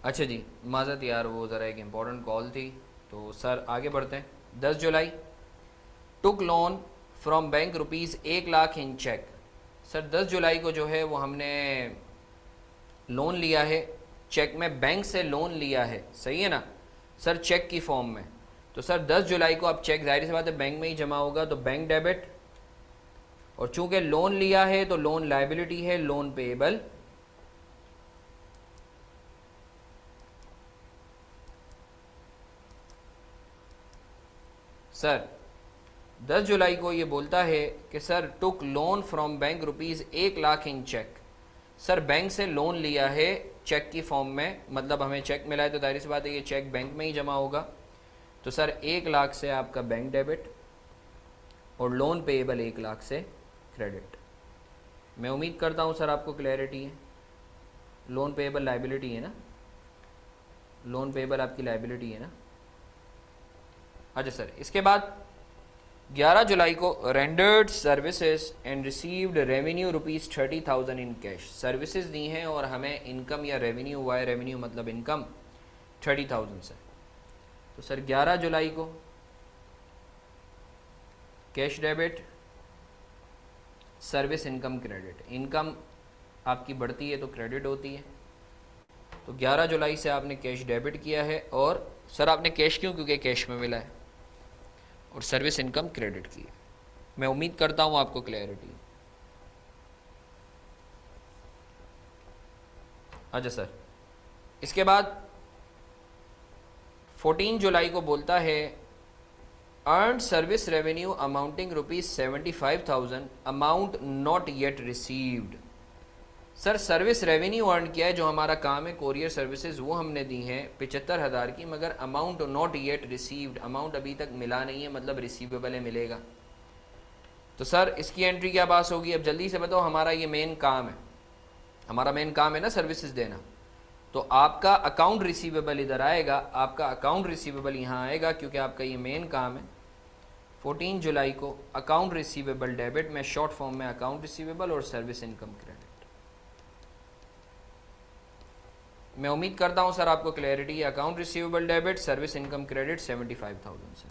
अच्छा जी, माज़रत यार, वो ज़रा एक इम्पॉर्टेंट कॉल थी, तो सर आगे बढ़ते हैं। 10 जुलाई took loan from bank rupees 1 lakh in cheque. Sir 10 जुलाई को जो है वो हमने लोन लिया है, चेक में, बैंक से लोन लिया है, सही है ना सर, चेक की फॉर्म में। तो सर 10 जुलाई को अब चेक जाहिर सी बात है बैंक में ही जमा होगा, तो बैंक डेबिट, और चूंकि लोन लिया है तो लोन लायबिलिटी है, लोन पेएबल। सर 10 जुलाई को ये बोलता है कि sir took loan from bank rupees 1 lakh in cheque. Sir bank से लोन लिया है चेक की फॉर्म में, मतलब हमें चेक मिला है तो जाहिर सी बात है ये चेक बैंक में ही जमा होगा। तो सर 1 लाख से आपका बैंक डेबिट और लोन पेएबल 1 लाख से क्रेडिट। मैं उम्मीद करता हूँ सर आपको क्लैरिटी है। लोन पेएबल लायबिलिटी है ना, लोन पेएबल आपकी लायबिलिटी है ना। अच्छा सर, इसके बाद 11 जुलाई को rendered services and received revenue rupees 30,000 in cash. Services दी हैं और हमें इनकम या रेवेन्यू हुआ है, रेवेन्यू मतलब इनकम 30,000 से। तो सर 11 जुलाई को cash debit, service income credit. Income आपकी बढ़ती है तो क्रेडिट होती है। तो 11 जुलाई से आपने कैश डेबिट किया है, और सर आपने कैश क्यों, क्योंकि कैश में मिला है, और सर्विस इनकम क्रेडिट की है। मैं उम्मीद करता हूँ आपको क्लैरिटी। अच्छा सर, इसके बाद 14 जुलाई को बोलता है earn service revenue amounting rupees 75,000 amount not yet received. Sir service revenue earn किया है, जो हमारा काम है कोरियर सर्विसेज, वो हमने दी हैं 75,000 की, मगर amount not yet received, amount अभी तक मिला नहीं है, मतलब रिसीवेबल है, मिलेगा। तो सर इसकी एंट्री क्या पास होगी? अब जल्दी से बताओ, हमारा ये मेन काम है, हमारा मेन काम है ना सर्विसेज देना। तो आपका अकाउंट रिसीवेबल इधर आएगा, आपका अकाउंट रिसीवेबल यहाँ आएगा, क्योंकि आपका ये मेन काम है। 14 जुलाई को अकाउंट रिसीवेबल डेबिट में, शॉर्ट फॉर्म में अकाउंट रिसीवेबल, और सर्विस इनकम क्रेडिट। मैं उम्मीद करता हूँ सर आपको क्लैरिटी है। Account receivable debit, service income credit 75,000 से।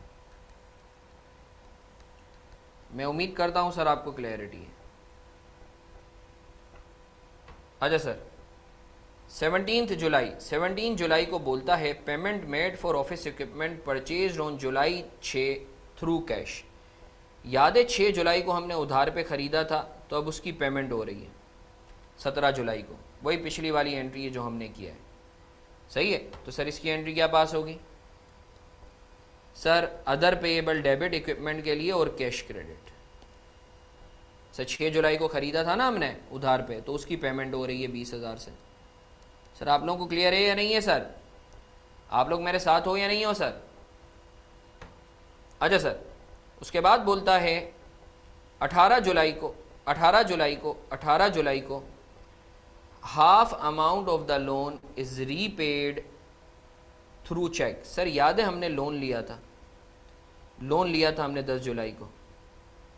मैं उम्मीद करता हूँ सर आपको क्लैरिटी है। अच्छा सर, 17 जुलाई को बोलता है payment made for office equipment purchase on July 6 through cash. याद है 6 जुलाई को हमने उधार पे ख़रीदा था, तो अब उसकी पेमेंट हो रही है 17 जुलाई को, वही पिछली वाली एंट्री है जो हमने किया है, सही है। तो सर इसकी एंट्री क्या पास होगी? Sir other payable debit equipment के लिए और कैश क्रेडिट। सर 6 जुलाई को ख़रीदा था ना हमने उधार पे, तो उसकी पेमेंट हो रही है 20,000 से। सर आप लोगों को क्लियर है या नहीं है सर? आप लोग मेरे साथ हो या नहीं हो सर? अच्छा सर, उसके बाद बोलता है 18 जुलाई को 18 जुलाई को 18 जुलाई को half amount of the loan is repaid through cheque. Sir याद है हमने लोन लिया था हमने 10 जुलाई को,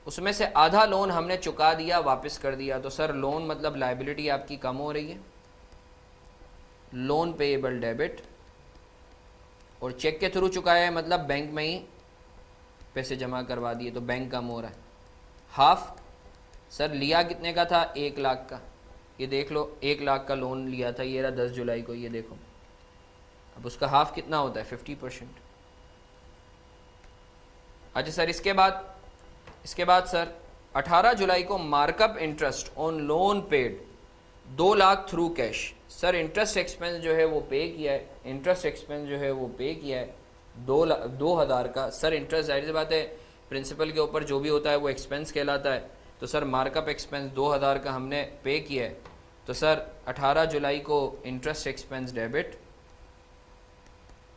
उसमें से आधा लोन हमने चुका दिया, वापस कर दिया, तो सर लोन मतलब लायबिलिटी आपकी कम हो रही है, लोन पेएबल डेबिट, और चेक के थ्रू चुकाया है मतलब बैंक में ही पैसे जमा करवा दिए, तो बैंक कम हो रहा है। हाफ सर लिया कितने का था? 1 लाख का, ये देख लो 1 लाख का लोन लिया था, ये रहा 10 जुलाई को, ये देखो। अब उसका हाफ कितना होता है? 50%। अच्छा सर, इसके बाद सर 18 जुलाई को markup interest on loan paid 2 lakh through cash. Sir interest expense जो है वो पे किया है, 2,000 का। सर इंटरेस्ट जाहिर सी बात है प्रिंसिपल के ऊपर जो भी होता है वो एक्सपेंस कहलाता है, तो सर मार्कअप एक्सपेंस 2,000 का हमने पे किया है, तो सर 18 जुलाई को इंटरेस्ट एक्सपेंस डेबिट,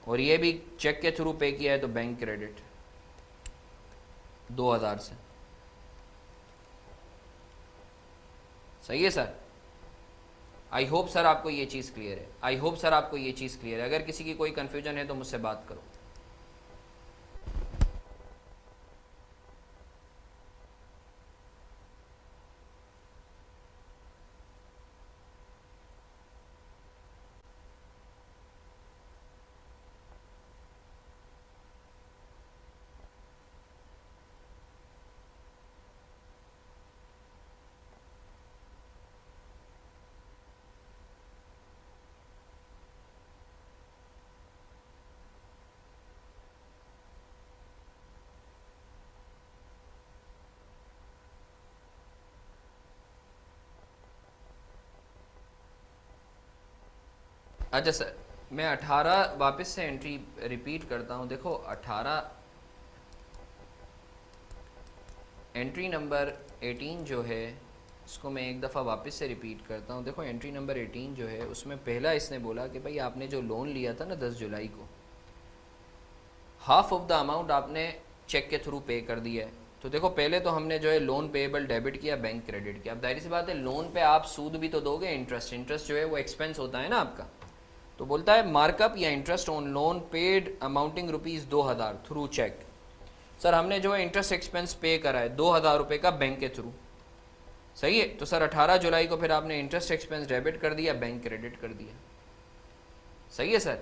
और ये भी चेक के थ्रू पे किया है तो बैंक क्रेडिट 2,000 से। सही है सर? आई होप सर आपको ये चीज़ क्लियर है। अगर किसी की कोई कन्फ्यूजन है तो मुझसे बात करो। अच्छा सर, मैं 18 वापस से एंट्री रिपीट करता हूँ। देखो 18 एंट्री नंबर 18 जो है इसको मैं एक दफ़ा वापस से रिपीट करता हूँ। देखो एंट्री नंबर 18 जो है उसमें पहला इसने बोला कि भाई आपने जो लोन लिया था ना 10 जुलाई को, हाफ ऑफ द अमाउंट आपने चेक के थ्रू पे कर दिया है। तो देखो पहले तो हमने जो है लोन पेएबल डेबिट किया, बैंक क्रेडिट किया। अब जाहिर सी बात है लोन पे आप सूद भी तो दोगे, इंटरेस्ट जो है वो एक्सपेंस होता है ना आपका। तो बोलता है मार्कअप या interest on loan paid amounting ₹2,000 through cheque. Sir हमने जो है इंटरेस्ट एक्सपेंस पे करा है 2,000 रुपये का बैंक के थ्रू। सही है? तो सर 18 जुलाई को फिर आपने इंटरेस्ट एक्सपेंस डेबिट कर दिया, बैंक क्रेडिट कर दिया। सही है sir?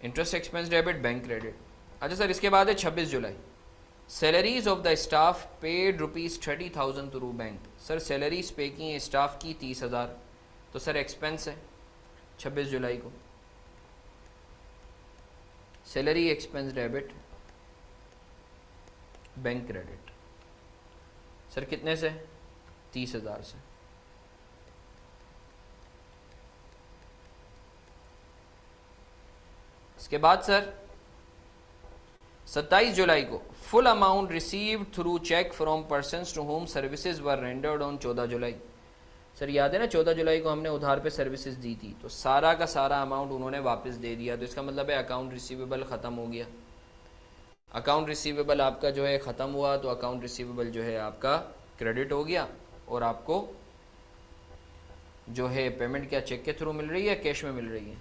Interest expense debit, bank credit. अच्छा सर, इसके बाद है 26 जुलाई, salaries of the staff paid ₹30,000 through bank. Sir salaries pay की हैं स्टाफ की 30,000, तो सर एक्सपेंस है 26 जुलाई को, salary expense debit, bank credit. Sir कितने से? 30,000 से। इसके बाद सर 27 जुलाई को full amount received through cheque from persons to home services were rendered on 14 July. Sir याद है ना 14 जुलाई को हमने उधार पे सर्विसेज दी थी, तो सारा का सारा अमाउंट उन्होंने वापस दे दिया। तो इसका मतलब है अकाउंट रिसीवेबल ख़त्म हो गया। अकाउंट रिसीवेबल आपका जो है ख़त्म हुआ, तो अकाउंट रिसीवेबल जो है आपका क्रेडिट हो गया, और आपको जो है पेमेंट क्या चेक के थ्रू मिल रही है, कैश में मिल रही है?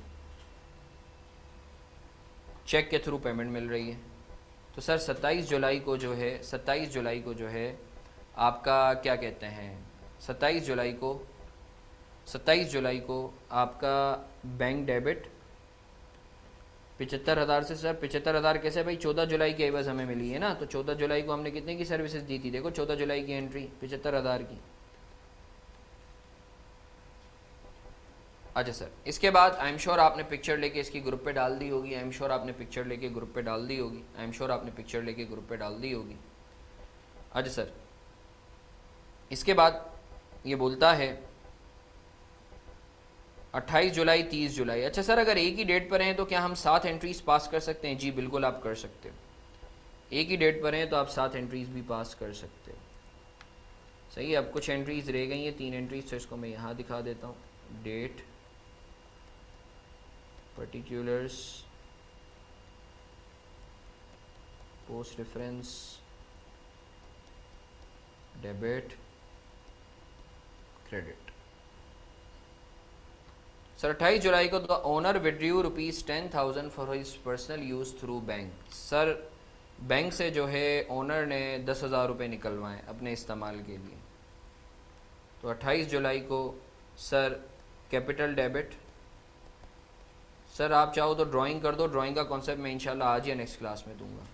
चेक के थ्रू पेमेंट मिल रही है। तो सर 27 जुलाई को जो है आपका क्या कहते हैं, 27 जुलाई को आपका बैंक डेबिट 75,000 से। सर 75,000 कैसे भाई? 14 जुलाई की एवज हमें मिली है ना, तो 14 जुलाई को हमने कितने की सर्विसेज दी थी? देखो 14 जुलाई की एंट्री 75,000 की। अच्छा सर, इसके बाद आई एम श्योर आपने पिक्चर लेके इसकी ग्रुप पे डाल दी होगी। अच्छा सर, इसके बाद ये बोलता है 28 जुलाई 30 जुलाई। अच्छा सर, अगर एक ही डेट पर हैं तो क्या हम 7 एंट्रीज पास कर सकते हैं? जी बिल्कुल आप कर सकते हो। एक ही डेट पर हैं तो आप 7 एंट्रीज भी पास कर सकते हो। सही है। अब कुछ एंट्रीज रह गई हैं, 3 एंट्रीज, तो इसको मैं यहाँ दिखा देता हूँ। Date, particulars, post reference, debit, credit. Sir 28 जुलाई को the owner withdrew ₹10,000 for his personal use through bank. Sir bank से जो है ओनर ने 10,000 रुपये निकलवाएं अपने इस्तेमाल के लिए। तो 28 जुलाई को सर कैपिटल डेबिट। सर आप चाहो तो ड्राइंग कर दो, ड्राइंग का कॉन्सेप्ट मैं इंशाल्लाह आज या नेक्स्ट क्लास में दूंगा।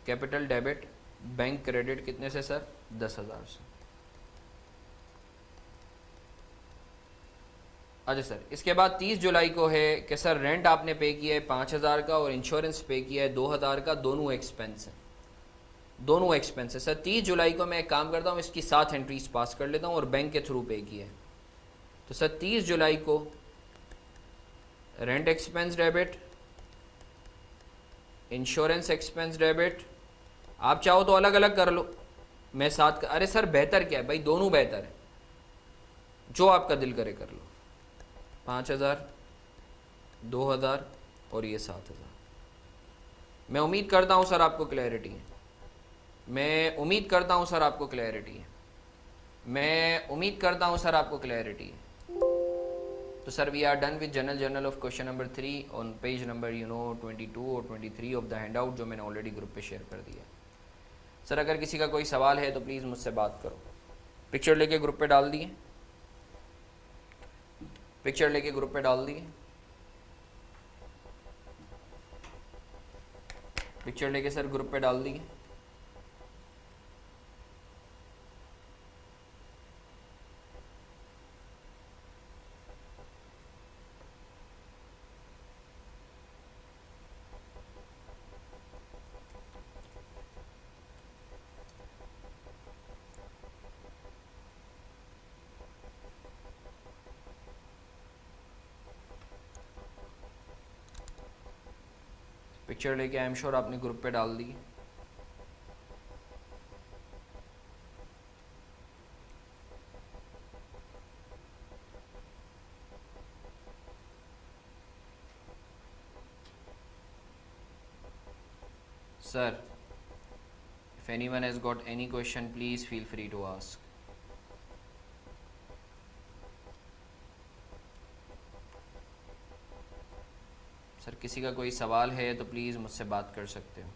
कैपिटल डेबिट, बैंक क्रेडिट कितने से सर? 10,000 से। अच्छा सर, इसके बाद 30 जुलाई को है कि सर रेंट आपने पे किया है 5,000 का और इंश्योरेंस पे किया है 2,000 का, दोनों एक्सपेंस हैं, दोनों एक्सपेंस है। सर 30 जुलाई को मैं एक काम करता हूँ, इसकी 7 एंट्रीज पास कर लेता हूँ और बैंक के थ्रू पे किया है। तो सर 30 जुलाई को rent expense debit, insurance expense debit, आप चाहो तो अलग अलग कर लो, मैं साथ का, अरे सर बेहतर क्या है भाई, दोनों बेहतर है, जो आपका दिल करे कर लो। 5,000, 2,000 और ये 7,000। मैं उम्मीद करता हूँ सर आपको क्लैरिटी है, मैं उम्मीद करता हूँ सर आपको क्लैरिटी है, मैं उम्मीद करता हूँ सर आपको क्लैरिटी है। तो sir we are done with general of question number 3 on page number 22 और 23 ऑफ द हैंड आउट, जो मैंने ऑलरेडी ग्रुप पे शेयर कर दिया। सर अगर किसी का कोई सवाल है तो प्लीज़ मुझसे बात करो। पिक्चर लेके ग्रुप पे डाल दिए, पिक्चर लेके ग्रुप पे डाल दिए, पिक्चर लेके सर ग्रुप पे डाल दिए। पिक्चर लेके आई एम श्योर आपने ग्रुप पे डाल दी। Sir if anyone has got any question please feel free to ask। Sir किसी का कोई सवाल है तो प्लीज़ मुझसे बात कर सकते हो।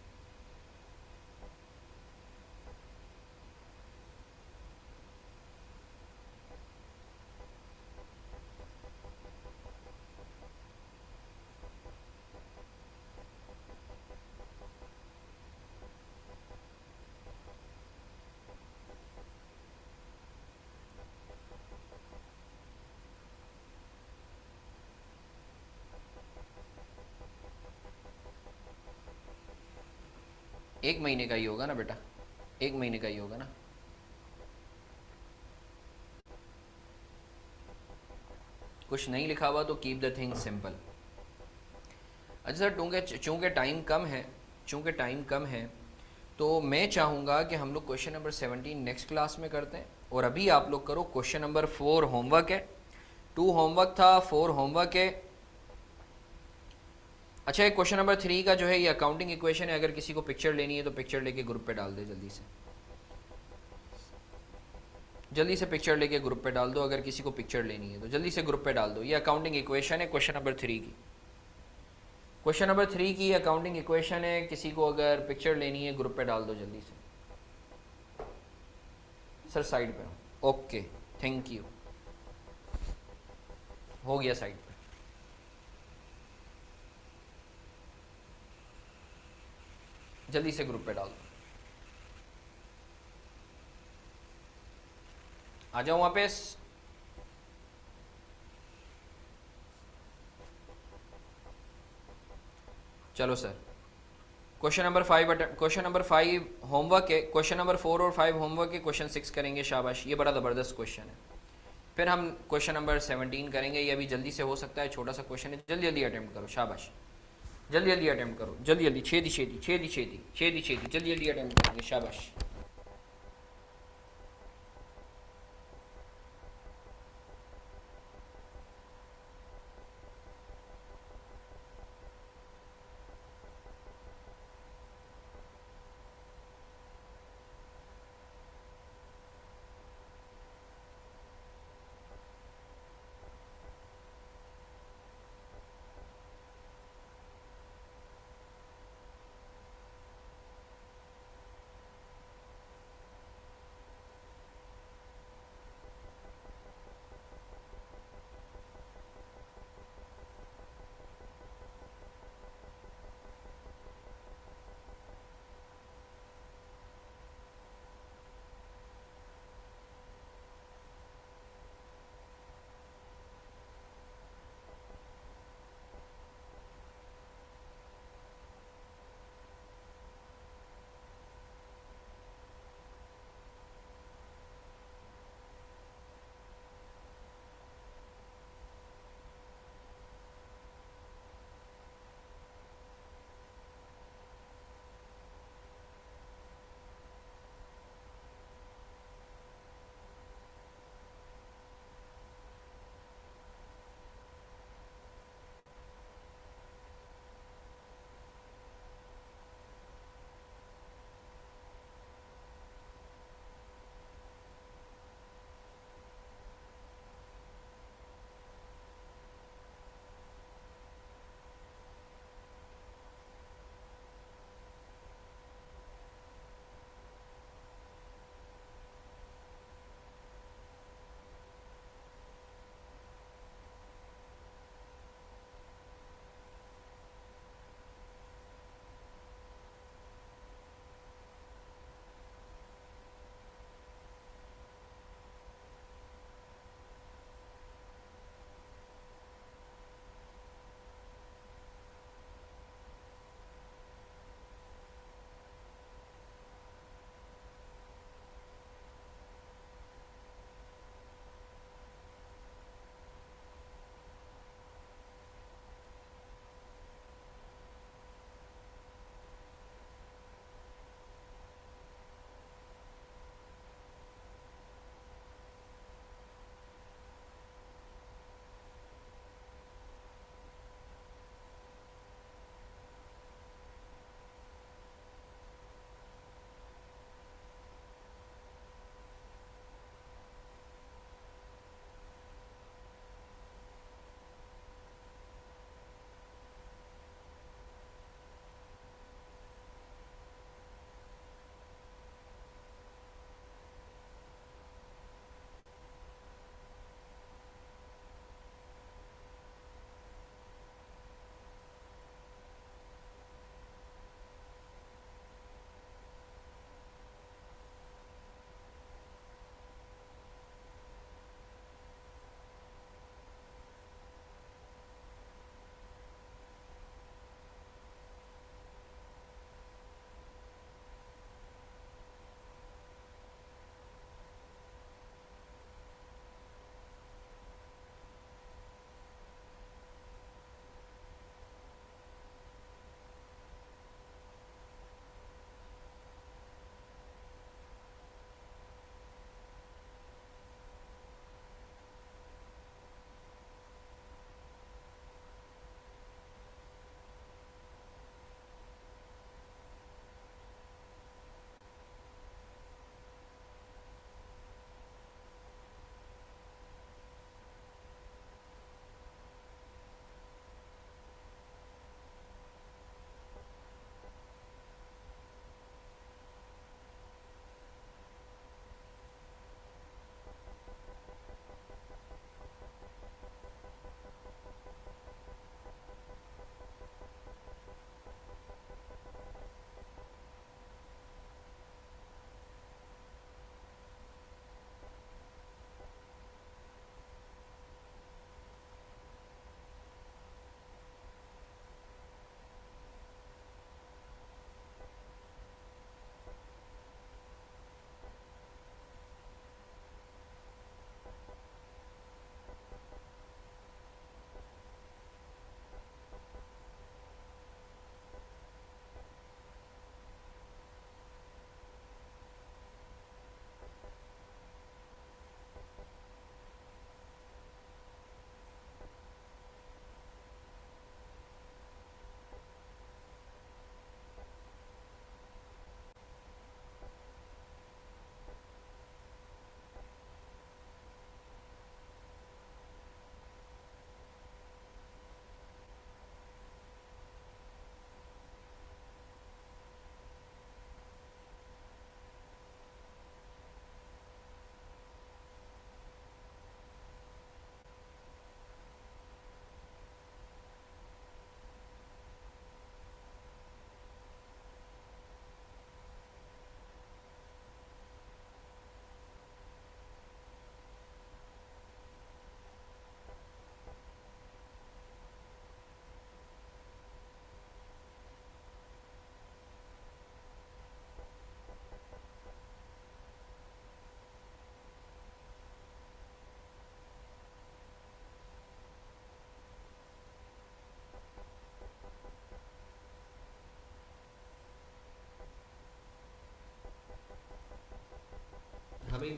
एक महीने का ही होगा ना बेटा, एक महीने का ही होगा ना। कुछ नहीं लिखा हुआ तो कीप द थिंग सिंपल। अच्छा सर चूँकि टाइम कम है, चूँकि टाइम कम है तो मैं चाहूँगा कि हम लोग क्वेश्चन नंबर 17 नेक्स्ट क्लास में करते हैं। और अभी आप लोग करो क्वेश्चन नंबर 4 होमवर्क है, 2 होमवर्क था, 4 होमवर्क है। अच्छा एक क्वेश्चन नंबर 3 का जो है ये अकाउंटिंग इक्वेशन है, अगर किसी को पिक्चर लेनी है तो पिक्चर लेके ग्रुप पे डाल दे जल्दी से, जल्दी से पिक्चर लेके ग्रुप पे डाल दो। अगर किसी को पिक्चर लेनी है तो जल्दी से ग्रुप पे डाल दो। ये अकाउंटिंग इक्वेशन है क्वेश्चन नंबर 3 की, क्वेश्चन नंबर 3 की अकाउंटिंग इक्वेशन है। किसी को अगर पिक्चर लेनी है ग्रुप पे डाल दो जल्दी से। सर साइड पे हो, ओके थैंक यू, हो गया साइड पे। जल्दी से ग्रुप पे डाल दो, आ जाओ वापस। चलो सर क्वेश्चन नंबर 5 होमवर्क है, क्वेश्चन नंबर 4 और 5 होमवर्क है, क्वेश्चन 6 करेंगे, शाबाश, ये बड़ा ज़बरदस्त क्वेश्चन है। फिर हम क्वेश्चन नंबर 17 करेंगे, ये अभी जल्दी से हो सकता है, छोटा सा क्वेश्चन है, जल्दी जल्दी अटेम्प्ट करो, शाबाश, जल्दी जल्दी अटेम्प्ट करो, जल्दी जल्दी, छेदी छेदी छेदी छेदी छेदी छेदी, जल्दी जल्दी अटेम्प्ट करेंगे, शाबाश।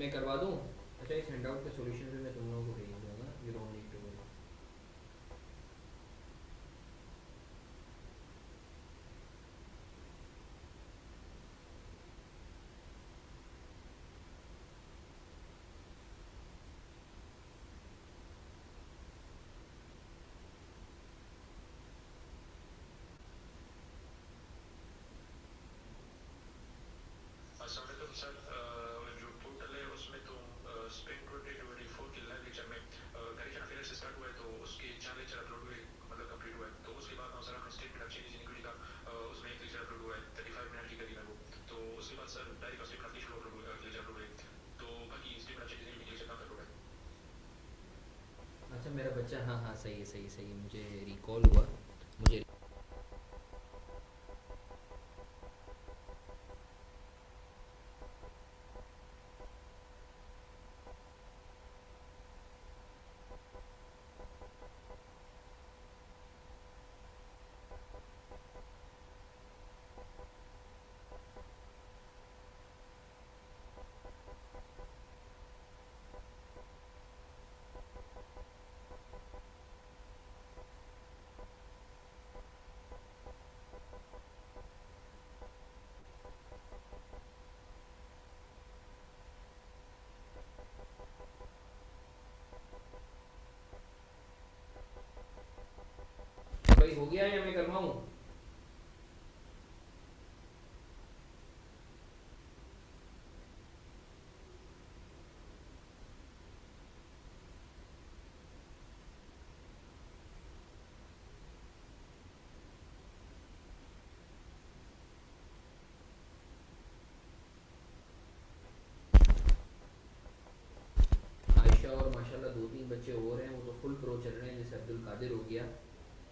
मैं करवा दूँ? अच्छा, इस हैंडआउट का सॉल्यूशन भी मैं तुम लोगों को भेज दूँगा, you don't need to worry. अस्सलामुअलैकुम सर, जो पोर्टल है उसमें तो स्प्रिंग 2024 के लाइव लेक्चर में करेक्शन अफेयर से स्टार्ट हुआ है, तो उसके 4 लेक्चर अपलोड हुए, मतलब कंप्लीट हुआ है। तो उसके बाद सर आपने statement of changes in equity का उसमें एक लेक्चर अपलोड हुआ है, 35 मिनट की करीब है वो। तो उसके बाद sir direct statement of cash flow upload हुआ, लेक्चर अपलोड हुए। तो बाकी statement of changes in lecture कहाँ अपलोड है? अच्छा मेरा बच्चा, हाँ हाँ, सही है सही है सही है, मुझे रिकॉल हुआ। मुझे भाई हो गया या मैं करवाऊँ? आयशा और माशाल्लाह 2-3 बच्चे और हैं, वो तो फुल प्रो चल रहे हैं, जैसे अब्दुल कादिर हो गया,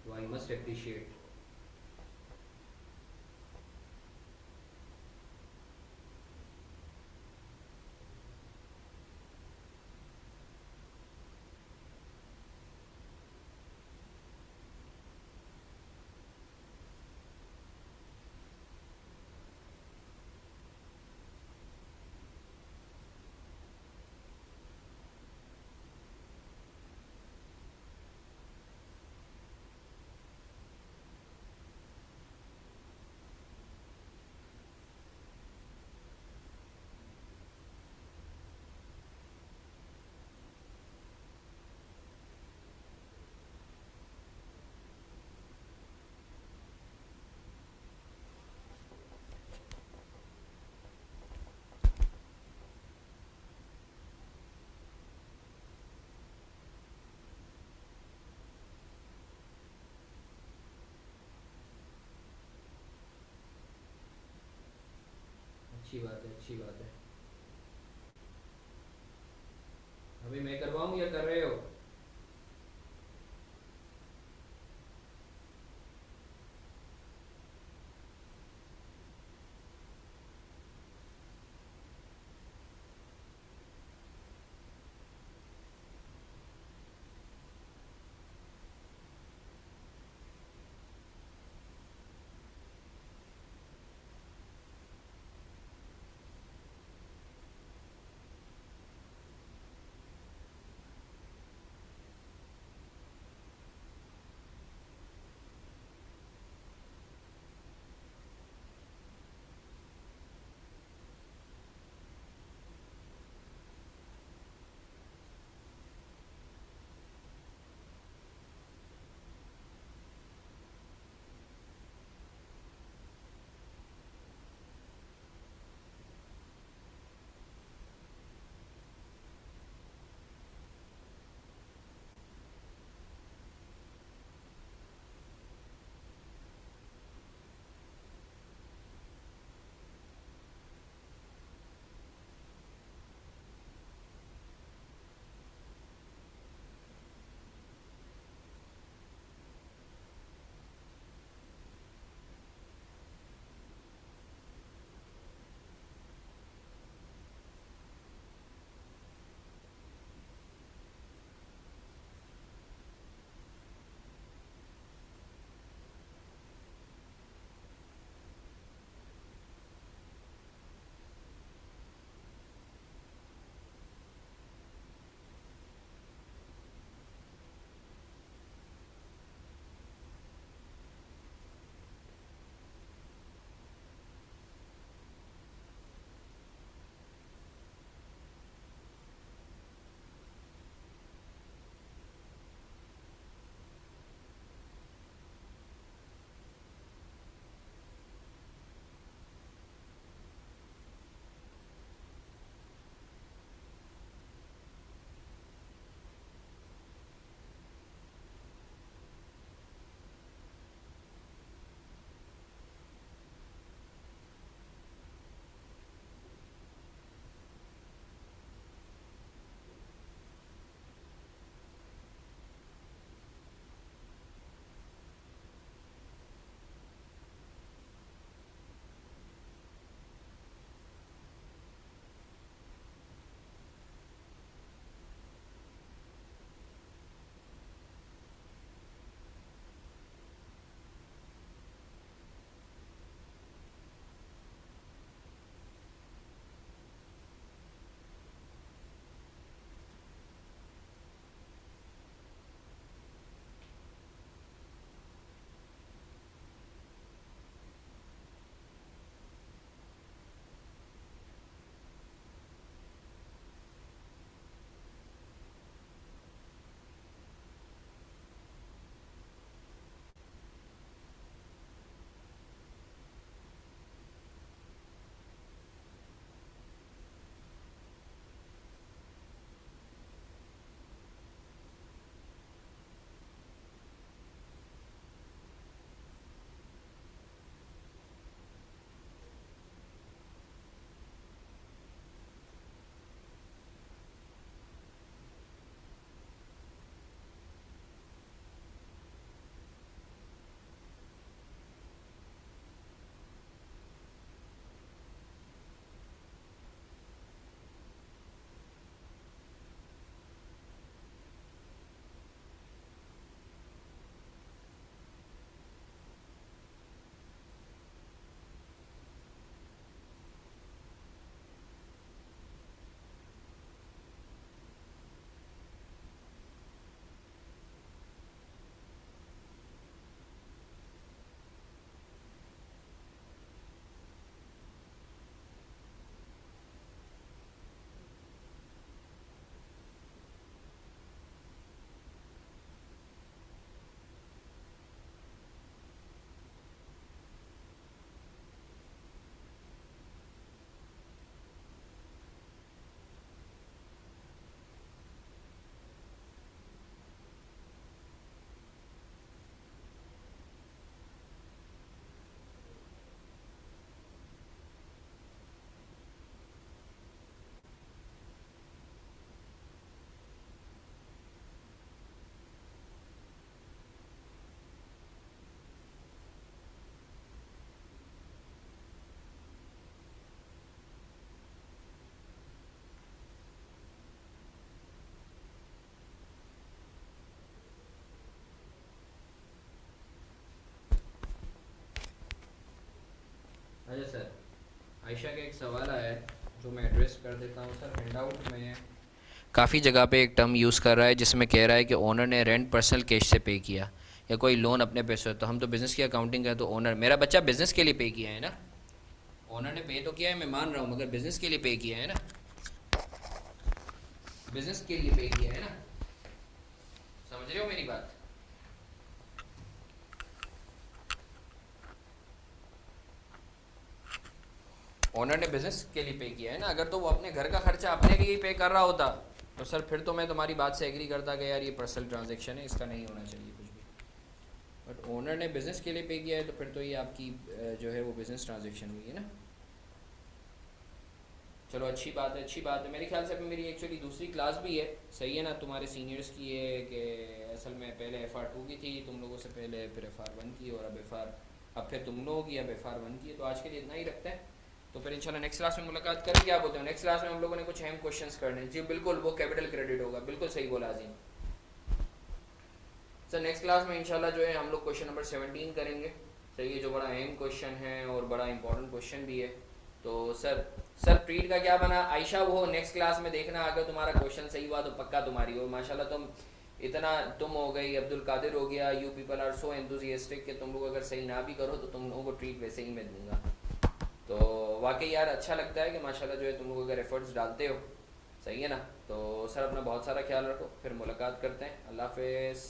तो आई मस्ट अप्रिशिएट। अच्छी बात है, अच्छी बात है। अभी मैं करवाऊँ या कर रहे हो? आयशा का एक सवाल आया है जो मैं एड्रेस कर देता हूँ सर। हैंडआउट में काफ़ी जगह पे एक टर्म यूज़ कर रहा है जिसमें कह रहा है कि ओनर ने रेंट पर्सनल कैश से पे किया या कोई लोन अपने पैसे, तो हम तो बिज़नेस की अकाउंटिंग है, तो ओनर, मेरा बच्चा बिज़नेस के लिए पे किया है ना, ओनर ने पे तो किया है, मैं मान रहा हूँ, मगर बिज़नेस के लिए पे किया है ना, बिज़नेस के लिए पे किया है ना, समझ रहे हो मेरी बात? ओनर ने बिज़नेस के लिए पे किया है ना। अगर तो वो अपने घर का खर्चा अपने लिए पे कर रहा होता तो सर फिर तो मैं तुम्हारी बात से एग्री करता कि यार ये पर्सनल ट्रांजैक्शन है, इसका नहीं होना चाहिए कुछ भी। बट ओनर ने बिज़नेस के लिए पे किया है तो फिर तो ये आपकी जो है वो बिज़नेस ट्रांजैक्शन हुई है ना। चलो अच्छी बात है, अच्छी बात है। मेरे ख्याल से अभी मेरी एक्चुअली दूसरी क्लास भी है, सही है ना, तुम्हारे सीनियर्स की है कि असल में पहले FR2 की थी तुम लोगों से पहले, फिर FR1 की, और अब फिर तुम लोगों की, अब FR1 की है। तो आज के लिए इतना ही रखते हैं, तो फिर इंशाल्लाह नेक्स्ट क्लास में मुलाकात करें। क्या बोलते हो, नेक्स्ट क्लास में हम लोगों ने कुछ अहम क्वेश्चंस करने हैं। जी बिल्कुल, वो कैपिटल क्रेडिट होगा, बिल्कुल सही बोला अजीम सर। नेक्स्ट क्लास में इंशाल्लाह जो है हम लोग क्वेश्चन नंबर 17 करेंगे, सही है, जो बड़ा अहम क्वेश्चन है और बड़ा इंपॉर्टेंट क्वेश्चन भी है। तो सर प्रीड का क्या बना आयशा, वो नेक्स्ट क्लास में देखना, अगर तुम्हारा क्वेश्चन सही हुआ तो पक्का तुम्हारी हो। माशाल्लाह तुम इतना, तुम हो गई, अब्दुल कादिर हो गया, you people are so enthusiastic कि तुम लोग अगर सही ना भी करो तो तुम लोगों को ट्रीट वैसे ही मैं दूंगा। तो वाकई यार अच्छा लगता है कि माशाल्लाह जो है तुम लोग अगर एफर्ट्स डालते हो, सही है ना। तो सर अपना बहुत सारा ख्याल रखो, फिर मुलाकात करते हैं, अल्लाह हाफिज़।